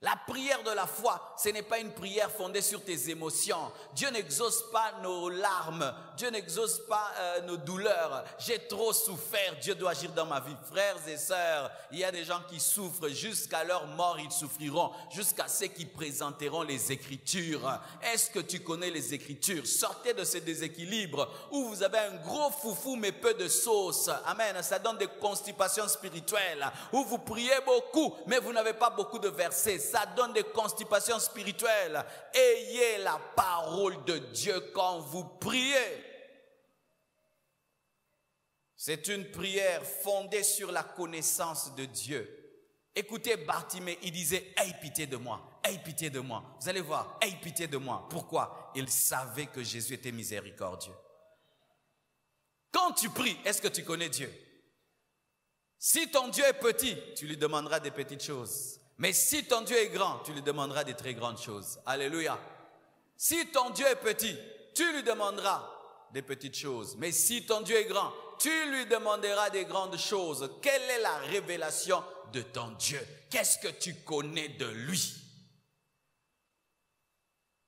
La prière de la foi, ce n'est pas une prière fondée sur tes émotions. Dieu n'exauce pas nos larmes. Dieu n'exauce pas nos douleurs. J'ai trop souffert, Dieu doit agir dans ma vie. Frères et sœurs, il y a des gens qui souffrent jusqu'à leur mort, ils souffriront. Jusqu'à ceux qui présenteront les Écritures. Est-ce que tu connais les Écritures? Sortez de ce déséquilibre où vous avez un gros foufou mais peu de sauce. Amen. Ça donne des constipations spirituelles. Où vous priez beaucoup mais vous n'avez pas beaucoup de versets. Ça donne des constipations spirituelles. Ayez la parole de Dieu quand vous priez. C'est une prière fondée sur la connaissance de Dieu. Écoutez Bartimée, il disait « Aie pitié de moi, aie pitié de moi ». Vous allez voir, « Aie pitié de moi ». Pourquoi? Il savait que Jésus était miséricordieux. Quand tu pries, est-ce que tu connais Dieu? Si ton Dieu est petit, tu lui demanderas des petites choses. Mais si ton Dieu est grand, tu lui demanderas des très grandes choses. Alléluia. Si ton Dieu est petit, tu lui demanderas des petites choses. Mais si ton Dieu est grand, tu lui demanderas des grandes choses. Quelle est la révélation de ton Dieu? Qu'est-ce que tu connais de lui?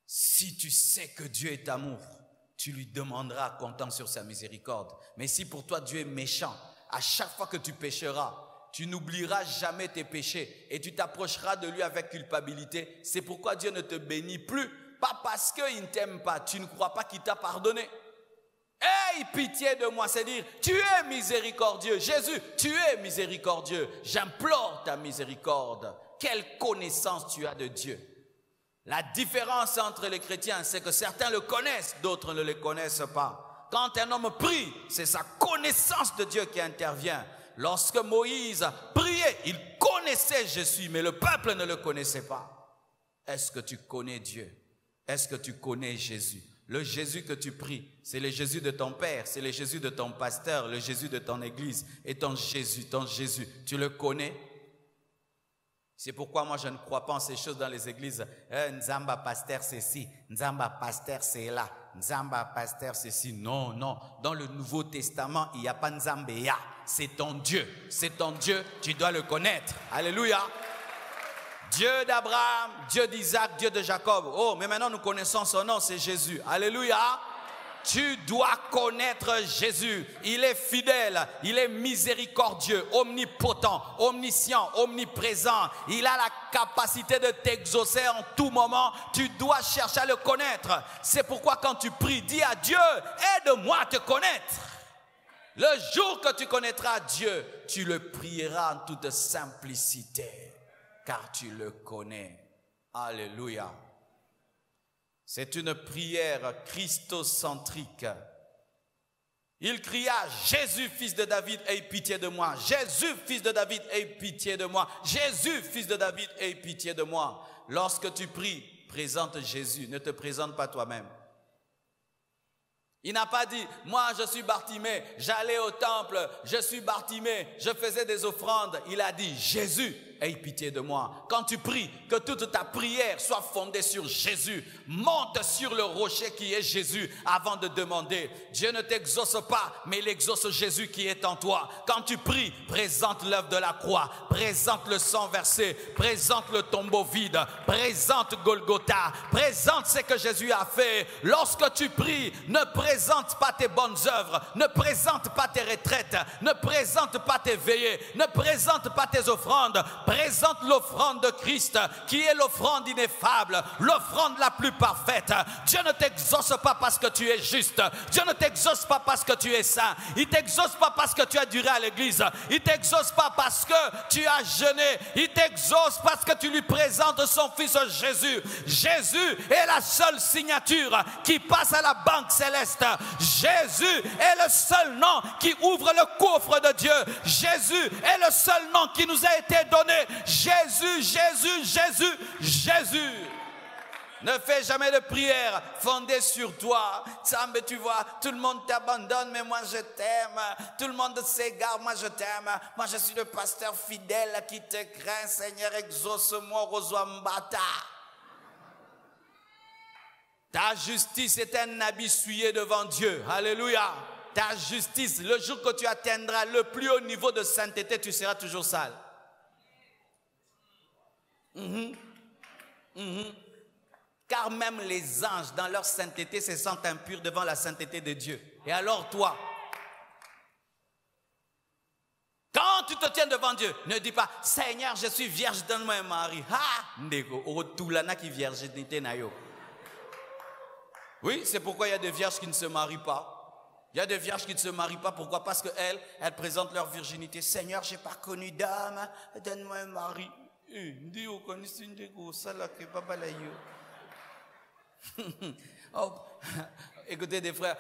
Si tu sais que Dieu est amour, tu lui demanderas comptant sur sa miséricorde. Mais si pour toi Dieu est méchant, à chaque fois que tu pécheras, tu n'oublieras jamais tes péchés et tu t'approcheras de lui avec culpabilité. C'est pourquoi Dieu ne te bénit plus. Pas parce qu'il ne t'aime pas. Tu ne crois pas qu'il t'a pardonné. Aie pitié de moi. C'est dire, tu es miséricordieux. Jésus, tu es miséricordieux. J'implore ta miséricorde. Quelle connaissance tu as de Dieu. La différence entre les chrétiens, c'est que certains le connaissent, d'autres ne le connaissent pas. Quand un homme prie, c'est sa connaissance de Dieu qui intervient. Lorsque Moïse priait, il connaissait Jésus, mais le peuple ne le connaissait pas. Est-ce que tu connais Dieu? Est-ce que tu connais Jésus? Le Jésus que tu pries, c'est le Jésus de ton Père, c'est le Jésus de ton pasteur, le Jésus de ton église. Et ton Jésus, tu le connais? C'est pourquoi moi je ne crois pas en ces choses dans les églises. Nzamba pasteur c'est ci, Nzamba pasteur c'est là, Nzamba pasteur c'est ci. Non, non. Dans le Nouveau Testament, il n'y a pas Nzambeya. C'est ton Dieu. C'est ton Dieu, tu dois le connaître. Alléluia. Dieu d'Abraham, Dieu d'Isaac, Dieu de Jacob. Oh, mais maintenant nous connaissons son nom, c'est Jésus. Alléluia. Tu dois connaître Jésus. Il est fidèle, il est miséricordieux, omnipotent, omniscient, omniprésent. Il a la capacité de t'exaucer en tout moment. Tu dois chercher à le connaître. C'est pourquoi quand tu pries, dis à Dieu, aide-moi à te connaître. Le jour que tu connaîtras Dieu, tu le prieras en toute simplicité, car tu le connais. Alléluia. C'est une prière christocentrique. Il cria, Jésus, fils de David, aie pitié de moi. Jésus, fils de David, aie pitié de moi. Jésus, fils de David, aie pitié de moi. Lorsque tu pries, présente Jésus, ne te présente pas toi-même. Il n'a pas dit, moi je suis Bartimée, j'allais au temple, je suis Bartimée, je faisais des offrandes. Il a dit, Jésus, aie pitié de moi. Quand tu pries, que toute ta prière soit fondée sur Jésus. Monte sur le rocher qui est Jésus avant de demander. Dieu ne t'exauce pas, mais il exauce Jésus qui est en toi. Quand tu pries, présente l'œuvre de la croix, présente le sang versé, présente le tombeau vide, présente Golgotha, présente ce que Jésus a fait. Lorsque tu pries, ne présente pas tes bonnes œuvres, ne présente pas tes retraites, ne présente pas tes veillées, ne présente pas tes offrandes. présente l'offrande de Christ, qui est l'offrande ineffable, l'offrande la plus parfaite. Dieu ne t'exauce pas parce que tu es juste. Dieu ne t'exauce pas parce que tu es saint. Il ne t'exauce pas parce que tu as duré à l'église. Il ne t'exauce pas parce que tu as jeûné. Il t'exauce parce que tu lui présentes son fils Jésus. Jésus est la seule signature qui passe à la banque céleste. Jésus est le seul nom qui ouvre le coffre de Dieu. Jésus est le seul nom qui nous a été donné. Jésus, Jésus, Jésus, Jésus. Ne fais jamais de prière fondée sur toi. Mais tu vois, tout le monde t'abandonne, mais moi je t'aime. Tout le monde s'égare, moi je t'aime. Moi je suis le pasteur fidèle qui te craint. Seigneur, exauce-moi, Rosoambata. Ta justice est un habit souillé devant Dieu. Alléluia. Ta justice, le jour que tu atteindras le plus haut niveau de sainteté, tu seras toujours sale. Car même les anges, dans leur sainteté, se sentent impurs devant la sainteté de Dieu. Et alors toi, quand tu te tiens devant Dieu, ne dis pas, Seigneur, je suis vierge, donne-moi un mari. Oui, c'est pourquoi il y a des vierges qui ne se marient pas. Il y a des vierges qui ne se marient pas. Pourquoi? Parce qu'elles présentent leur virginité. Seigneur, je n'ai pas connu d'âme, donne-moi un mari. Oh, écoutez des frères,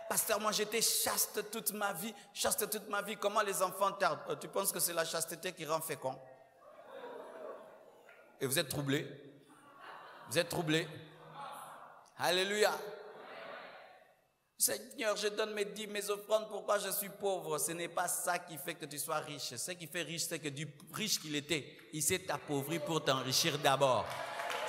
pasteur, moi j'étais chaste toute ma vie, comment les enfants tardent? Tu penses que c'est la chasteté qui rend fécond? Et vous êtes troublés? Vous êtes troublés? Alléluia. Seigneur, je donne mes dîmes, mes offrandes, pourquoi je suis pauvre? Ce n'est pas ça qui fait que tu sois riche. Ce qui fait riche, c'est que du riche qu'il était, il s'est appauvri pour t'enrichir d'abord.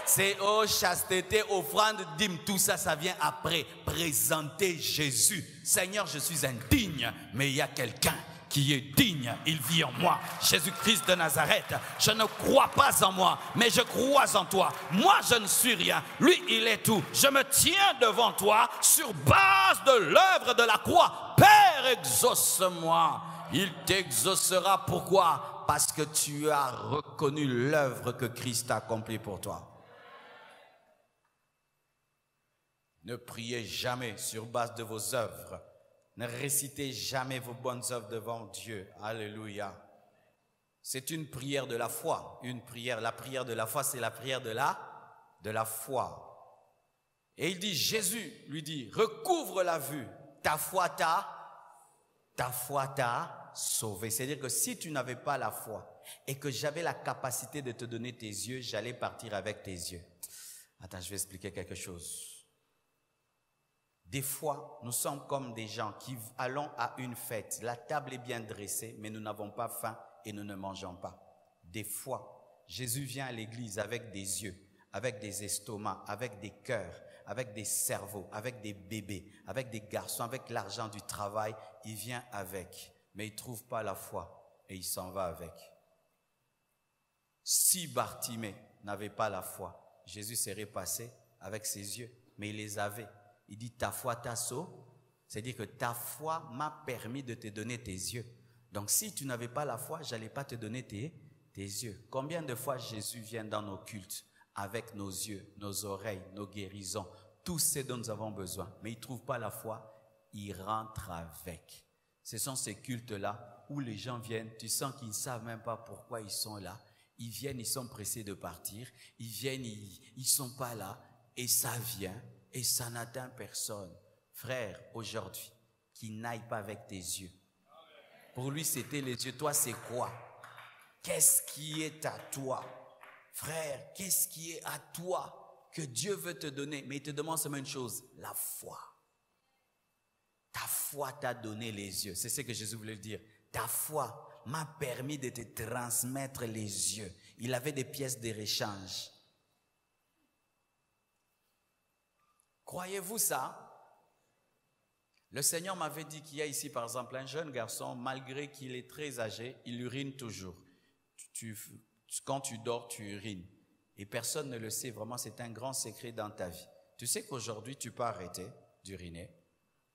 C'est chasteté, offrande, dîme, tout ça, ça vient après. Présenter Jésus. Seigneur, je suis indigne, mais il y a quelqu'un qui est digne, il vit en moi. Jésus-Christ de Nazareth, je ne crois pas en moi, mais je crois en toi. Moi, je ne suis rien. Lui, il est tout. Je me tiens devant toi sur base de l'œuvre de la croix. Père, exauce-moi. Il t'exaucera. Pourquoi? Parce que tu as reconnu l'œuvre que Christ a accomplie pour toi. Ne priez jamais sur base de vos œuvres. Ne récitez jamais vos bonnes œuvres devant Dieu. Alléluia. C'est une prière de la foi. Une prière, la prière de la foi, c'est la prière de la foi. Et il dit, Jésus lui dit, recouvre la vue. Ta foi t'a sauvé. C'est-à-dire que si tu n'avais pas la foi et que j'avais la capacité de te donner tes yeux, j'allais partir avec tes yeux. Attends, je vais expliquer quelque chose. Des fois, nous sommes comme des gens qui allons à une fête. La table est bien dressée, mais nous n'avons pas faim et nous ne mangeons pas. Des fois, Jésus vient à l'église avec des yeux, avec des estomacs, avec des cœurs, avec des cerveaux, avec des bébés, avec des garçons, avec l'argent du travail. Il vient avec, mais il ne trouve pas la foi et il s'en va avec. Si Bartimée n'avait pas la foi, Jésus serait passé avec ses yeux, mais il les avait. Il dit, ta foi t'a sauvé, c'est-à-dire que ta foi m'a permis de te donner tes yeux. Donc si tu n'avais pas la foi, je n'allais pas te donner tes yeux. Combien de fois Jésus vient dans nos cultes avec nos yeux, nos oreilles, nos guérisons, tout ce dont nous avons besoin, mais il ne trouve pas la foi, il rentre avec. Ce sont ces cultes-là où les gens viennent, tu sens qu'ils ne savent même pas pourquoi ils sont là. Ils viennent, ils sont pressés de partir, ils viennent, ils ne sont pas là, et ça vient. Et ça n'atteint personne. Frère, aujourd'hui, qui n'aille pas avec tes yeux. Pour lui, c'était les yeux. Toi, c'est quoi? Qu'est-ce qui est à toi? Frère, qu'est-ce qui est à toi que Dieu veut te donner? Mais il te demande seulement une chose, la foi. Ta foi t'a donné les yeux. C'est ce que Jésus voulait dire. Ta foi m'a permis de te transmettre les yeux. Il avait des pièces de rechange. Croyez-vous ça? Le Seigneur m'avait dit qu'il y a ici, par exemple, un jeune garçon, malgré qu'il est très âgé, il urine toujours. Quand tu dors, tu urines. Et personne ne le sait, vraiment, c'est un grand secret dans ta vie. Tu sais qu'aujourd'hui, tu peux arrêter d'uriner.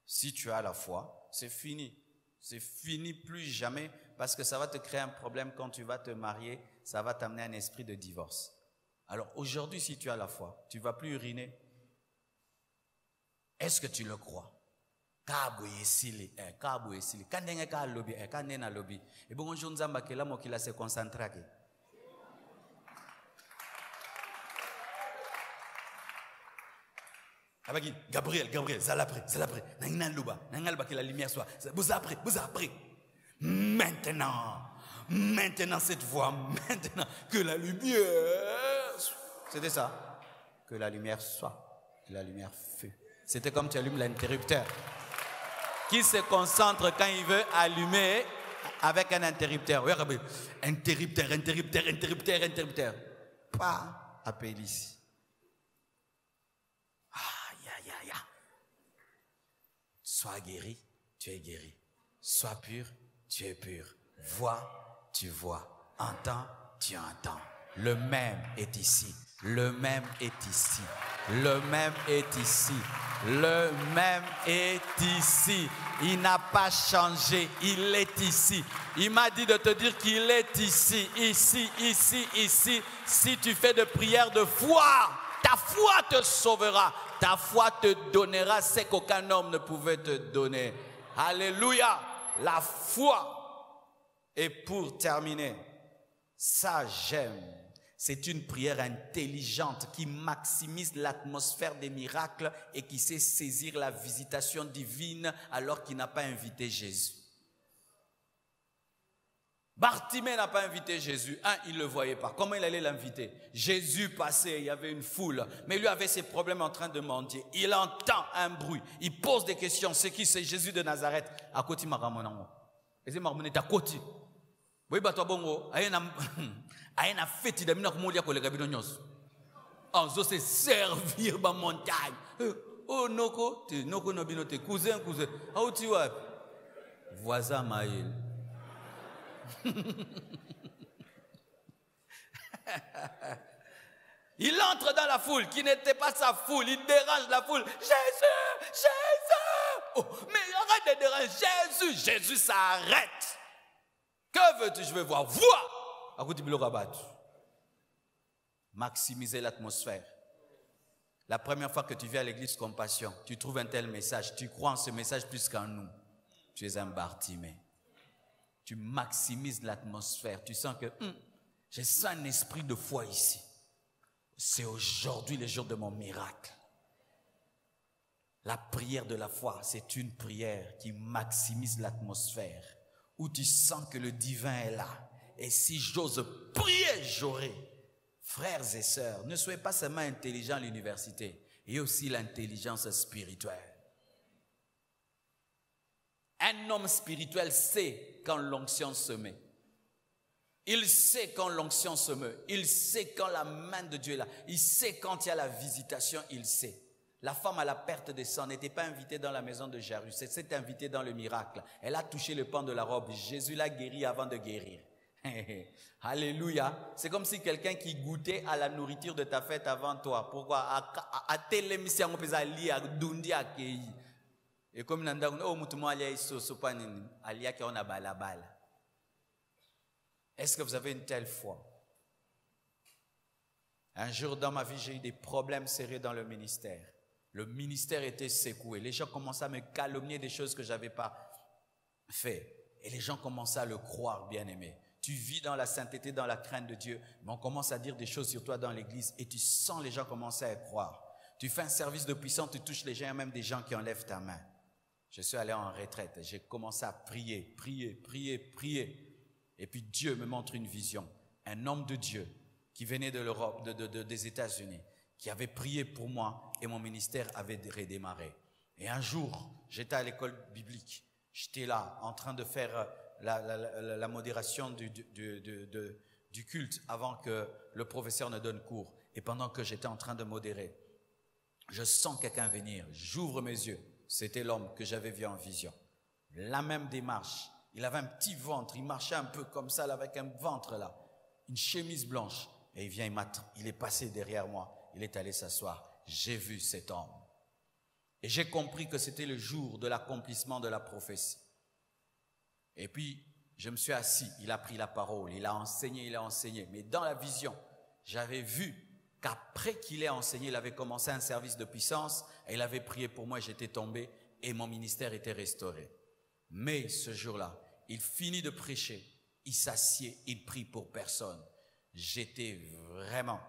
Si tu as la foi, c'est fini. C'est fini, plus jamais. parce que ça va te créer un problème quand tu vas te marier, ça va t'amener un esprit de divorce. Alors aujourd'hui, si tu as la foi, tu ne vas plus uriner. Est-ce que tu le crois? Gabriel, Zalapré, que la lumière soit. Vous après. Maintenant cette voix, maintenant que la lumière. C'était ça. Que la lumière soit, que la lumière fût. C'était comme tu allumes l'interrupteur. Qui se concentre quand il veut allumer avec un interrupteur? Interrupteur. Pas appel ici. Sois guéri, tu es guéri. Sois pur, tu es pur. Vois, tu vois. Entends, tu entends. Le même est ici. Le même est ici. Le même est ici. Le même est ici. Il n'a pas changé. Il est ici. Il m'a dit de te dire qu'il est ici. Ici. Si tu fais de prières de foi, ta foi te sauvera. Ta foi te donnera ce qu'aucun homme ne pouvait te donner. Alléluia. La foi. Et pour terminer, ça j'aime. C'est une prière intelligente qui maximise l'atmosphère des miracles et qui sait saisir la visitation divine alors qu'il n'a pas invité Jésus. Bartimée n'a pas invité Jésus. Il ne le voyait pas. Comment il allait l'inviter? Jésus passait, il y avait une foule, mais lui avait ses problèmes en train de mendier. Il entend un bruit, il pose des questions. C'est qui? C'est Jésus de Nazareth. À côté maramonango. Et c'est marmoné à côté. Oui, bah toi bongo. Aïna fête de mina kumolia ko le gabino nyos. Zo se servir ba montagne. Oh noko, te noko no bino te cousin. How tu vois? Voisin Maël. Il entre dans la foule qui n'était pas sa foule, il dérange la foule. Jésus! Oh, mais arrête de déranger Jésus s'arrête. Que veux-tu? Je veux voir. Vois! Maximiser l'atmosphère. La première fois que tu viens à l'église Compassion, tu trouves un tel message, tu crois en ce message plus qu'en nous. Tu es un Bartimée. Tu maximises l'atmosphère. Tu sens que j'ai sens un esprit de foi ici. C'est aujourd'hui le jour de mon miracle. La prière de la foi, c'est une prière qui maximise l'atmosphère, où tu sens que le divin est là. Et si j'ose prier, j'aurai. Frères et sœurs, ne soyez pas seulement intelligents à l'université, et aussi l'intelligence spirituelle. Un homme spirituel sait quand l'onction se met. Il sait quand l'onction se met. Il sait quand la main de Dieu est là. Il sait quand il y a la visitation, il sait. La femme à la perte de sang n'était pas invitée dans la maison de Jairus, elle s'est invitée dans le miracle. Elle a touché le pan de la robe. Jésus l'a guérie avant de guérir. Alléluia. C'est comme si quelqu'un qui goûtait à la nourriture de ta fête avant toi. Pourquoi? Et comme est-ce que vous avez une telle foi? Un jour dans ma vie, j'ai eu des problèmes sérieux dans le ministère. Le ministère était secoué. Les gens commençaient à me calomnier des choses que je n'avais pas fait. Et les gens commençaient à le croire, bien-aimé. Tu vis dans la sainteté, dans la crainte de Dieu, mais on commence à dire des choses sur toi dans l'église et tu sens les gens commencer à y croire. Tu fais un service de puissance, tu touches les gens, il y a même des gens qui enlèvent ta main. Je suis allé en retraite, j'ai commencé à prier. Et puis Dieu me montre une vision. Un homme de Dieu qui venait de l'Europe, des États-Unis, qui avait prié pour moi et mon ministère avait redémarré. Et un jour, j'étais à l'école biblique. J'étais là en train de faire la modération du culte avant que le professeur ne donne cours. Et pendant que j'étais en train de modérer, je sens quelqu'un venir. J'ouvre mes yeux. C'était l'homme que j'avais vu en vision. La même démarche. Il avait un petit ventre. Il marchait un peu comme ça, là, avec un ventre là. Une chemise blanche. Et il vient, il est passé derrière moi. Il est allé s'asseoir. J'ai vu cet homme. Et j'ai compris que c'était le jour de l'accomplissement de la prophétie. Et puis, Je me suis assis, il a pris la parole, il a enseigné. Mais dans la vision, j'avais vu qu'après qu'il ait enseigné, il avait commencé un service de puissance et il avait prié pour moi, j'étais tombé et mon ministère était restauré. Mais ce jour-là, il finit de prêcher, il s'assied, il prie pour personne. J'étais vraiment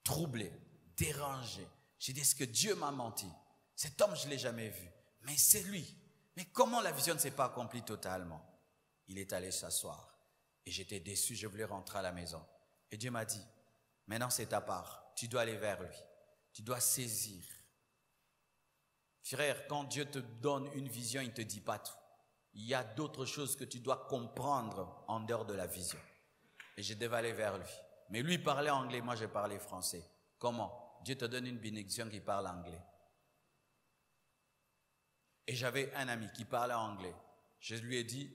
troublé, dérangé. J'ai dit, est-ce que Dieu m'a menti? Cet homme, je ne l'ai jamais vu, mais c'est lui. Mais comment la vision ne s'est pas accomplie totalement? Il est allé s'asseoir et j'étais déçu, je voulais rentrer à la maison. Et Dieu m'a dit, maintenant c'est ta part, tu dois aller vers lui, tu dois saisir. Frère, quand Dieu te donne une vision, il ne te dit pas tout. Il y a d'autres choses que tu dois comprendre en dehors de la vision. Et je devais aller vers lui. Mais lui parlait anglais, moi je parlais français. Comment? Dieu te donne une bénédiction qui parle anglais. Et j'avais un ami qui parlait anglais. Je lui ai dit,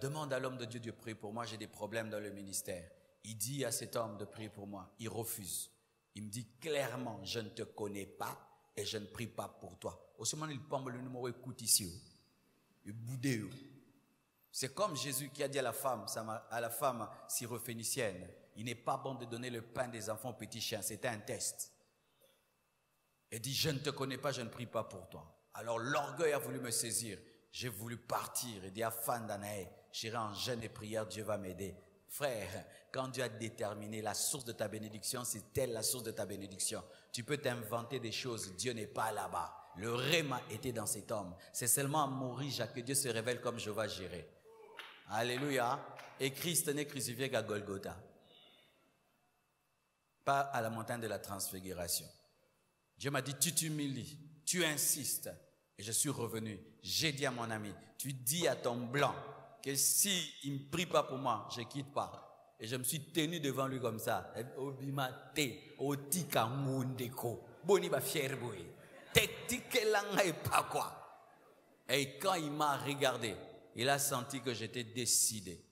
demande à l'homme de Dieu de prier pour moi, j'ai des problèmes dans le ministère. Il dit à cet homme de prier pour moi, il refuse. Il me dit clairement, je ne te connais pas et je ne prie pas pour toi. Au moment où il pompe le numéro, écoute ici. C'est comme Jésus qui a dit à la femme syrophénicienne, il n'est pas bon de donner le pain des enfants aux petits chiens, c'était un test. Il dit, je ne te connais pas, je ne prie pas pour toi. Alors l'orgueil a voulu me saisir, j'ai voulu partir et dire à Fan Danae, j'irai en jeûne et prière, Dieu va m'aider. Frère, quand Dieu a déterminé la source de ta bénédiction, c'est elle la source de ta bénédiction. Tu peux t'inventer des choses, Dieu n'est pas là-bas. Le réma était dans cet homme. C'est seulement à Morija que Dieu se révèle comme Jéhovah Jireh. Alléluia. Et Christ n'est crucifié qu'à Golgotha. Pas à la montagne de la transfiguration. Dieu m'a dit, tu t'humilies, tu insistes. Et je suis revenu. J'ai dit à mon ami, tu dis à ton blanc que si il ne prie pas pour moi, je ne quitte pas. Et je me suis tenu devant lui comme ça. Et quand il m'a regardé, il a senti que j'étais décidé.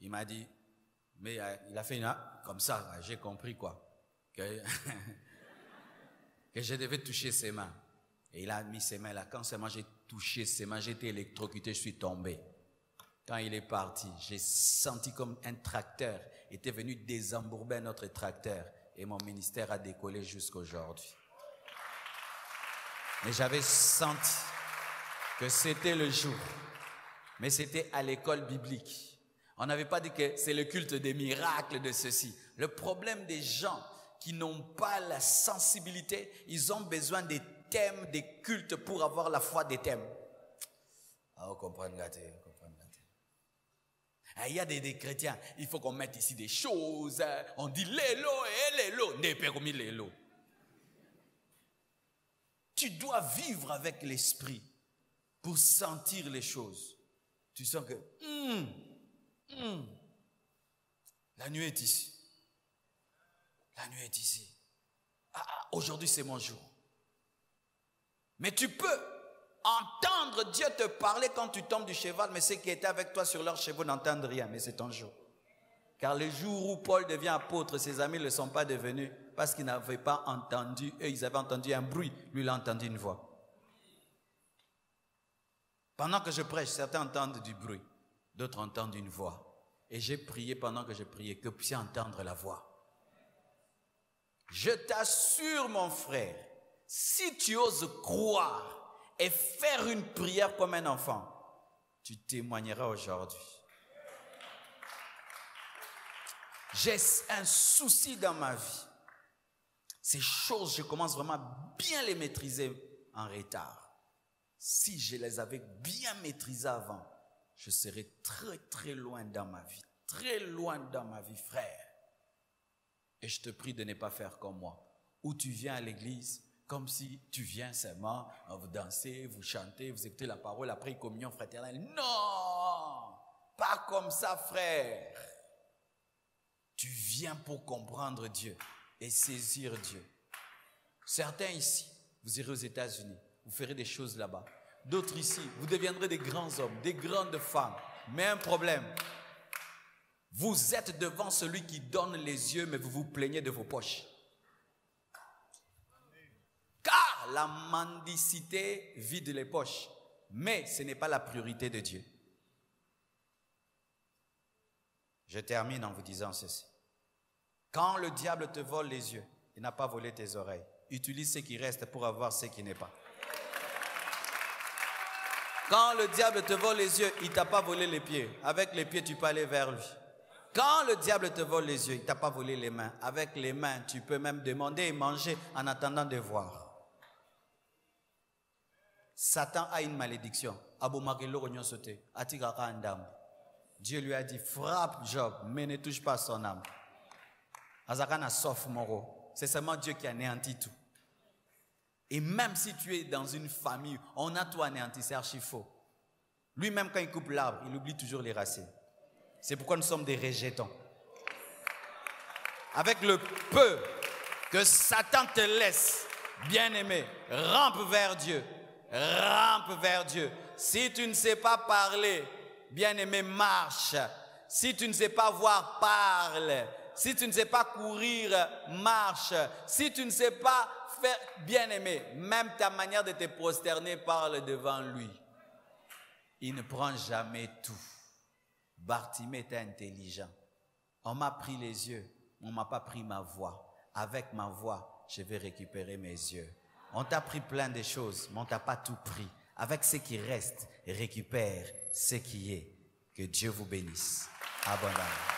Il m'a dit, mais il a fait comme ça, j'ai compris quoi. Que je devais toucher ses mains. Et il a mis ses mains là. Quand seulement j'ai touché ses mains, j'ai été électrocuté, je suis tombé. Quand il est parti, j'ai senti comme un tracteur était venu désembourber notre tracteur. Et mon ministère a décollé jusqu'aujourd'hui. Mais j'avais senti que c'était le jour. Mais c'était à l'école biblique. On n'avait pas dit que c'est le culte des miracles de ceci. Le problème des gens qui n'ont pas la sensibilité, ils ont besoin des thèmes, des cultes pour avoir la foi des thèmes. Ah, vous comprenez là, il y a des chrétiens, il faut qu'on mette ici des choses. On dit l'élo et l'élo. N'est pas comme l'élo. Tu dois vivre avec l'esprit pour sentir les choses. Tu sens que la nuit est ici. La nuit est ici. Aujourd'hui c'est mon jour. Mais tu peux entendre Dieu te parler quand tu tombes du cheval, mais ceux qui étaient avec toi sur leurs chevaux n'entendent rien, mais c'est ton jour. Car le jour où Paul devient apôtre, ses amis ne le sont pas devenus parce qu'ils n'avaient pas entendu, eux ils avaient entendu un bruit, lui il a entendu une voix. Pendant que je prêche, certains entendent du bruit, d'autres entendent une voix. Et j'ai prié pendant que je priais, que vous puissiez entendre la voix. Je t'assure mon frère, si tu oses croire et faire une prière comme un enfant, tu témoigneras aujourd'hui. J'ai un souci dans ma vie. Ces choses, je commence vraiment à bien les maîtriser en retard. Si je les avais bien maîtrisées avant, je serais très très loin dans ma vie. Très loin dans ma vie, frère. Et je te prie de ne pas faire comme moi. Où tu viens à l'église, comme si tu viens seulement, vous dansez, vous chantez, vous écoutez la parole, après communion fraternelle. Non! Pas comme ça, frère. Tu viens pour comprendre Dieu et saisir Dieu. Certains ici, vous irez aux États-Unis, vous ferez des choses là-bas. D'autres ici, vous deviendrez des grands hommes, des grandes femmes. Mais un problème, vous êtes devant celui qui donne les yeux, mais vous vous plaignez de vos poches. Car la mendicité vide les poches, mais ce n'est pas la priorité de Dieu. Je termine en vous disant ceci. Quand le diable te vole les yeux, il n'a pas volé tes oreilles. Utilise ce qui reste pour avoir ce qui n'est pas. Quand le diable te vole les yeux, il ne t'a pas volé les pieds. Avec les pieds, tu peux aller vers lui. Quand le diable te vole les yeux, il ne t'a pas volé les mains. Avec les mains, tu peux même demander et manger en attendant de voir. Satan a une malédiction. Dieu lui a dit, frappe Job, mais ne touche pas son âme. C'est seulement Dieu qui anéantit tout. Et même si tu es dans une famille, on a tout anéanti, c'est archi faux. Lui-même, quand il coupe l'arbre, il oublie toujours les racines. C'est pourquoi nous sommes des rejetons. Avec le peu que Satan te laisse, bien-aimé, rampe vers Dieu. Rampe vers Dieu. Si tu ne sais pas parler, bien-aimé, marche. Si tu ne sais pas voir, parle. Si tu ne sais pas courir, marche. Si tu ne sais pas faire, bien-aimé, même ta manière de te prosterner, parle devant lui. Il ne prend jamais tout. Bartimée était intelligent. On m'a pris les yeux, on ne m'a pas pris ma voix. Avec ma voix, je vais récupérer mes yeux. On t'a pris plein de choses, mais on ne t'a pas tout pris. Avec ce qui reste, récupère ce qui est. Que Dieu vous bénisse abondamment.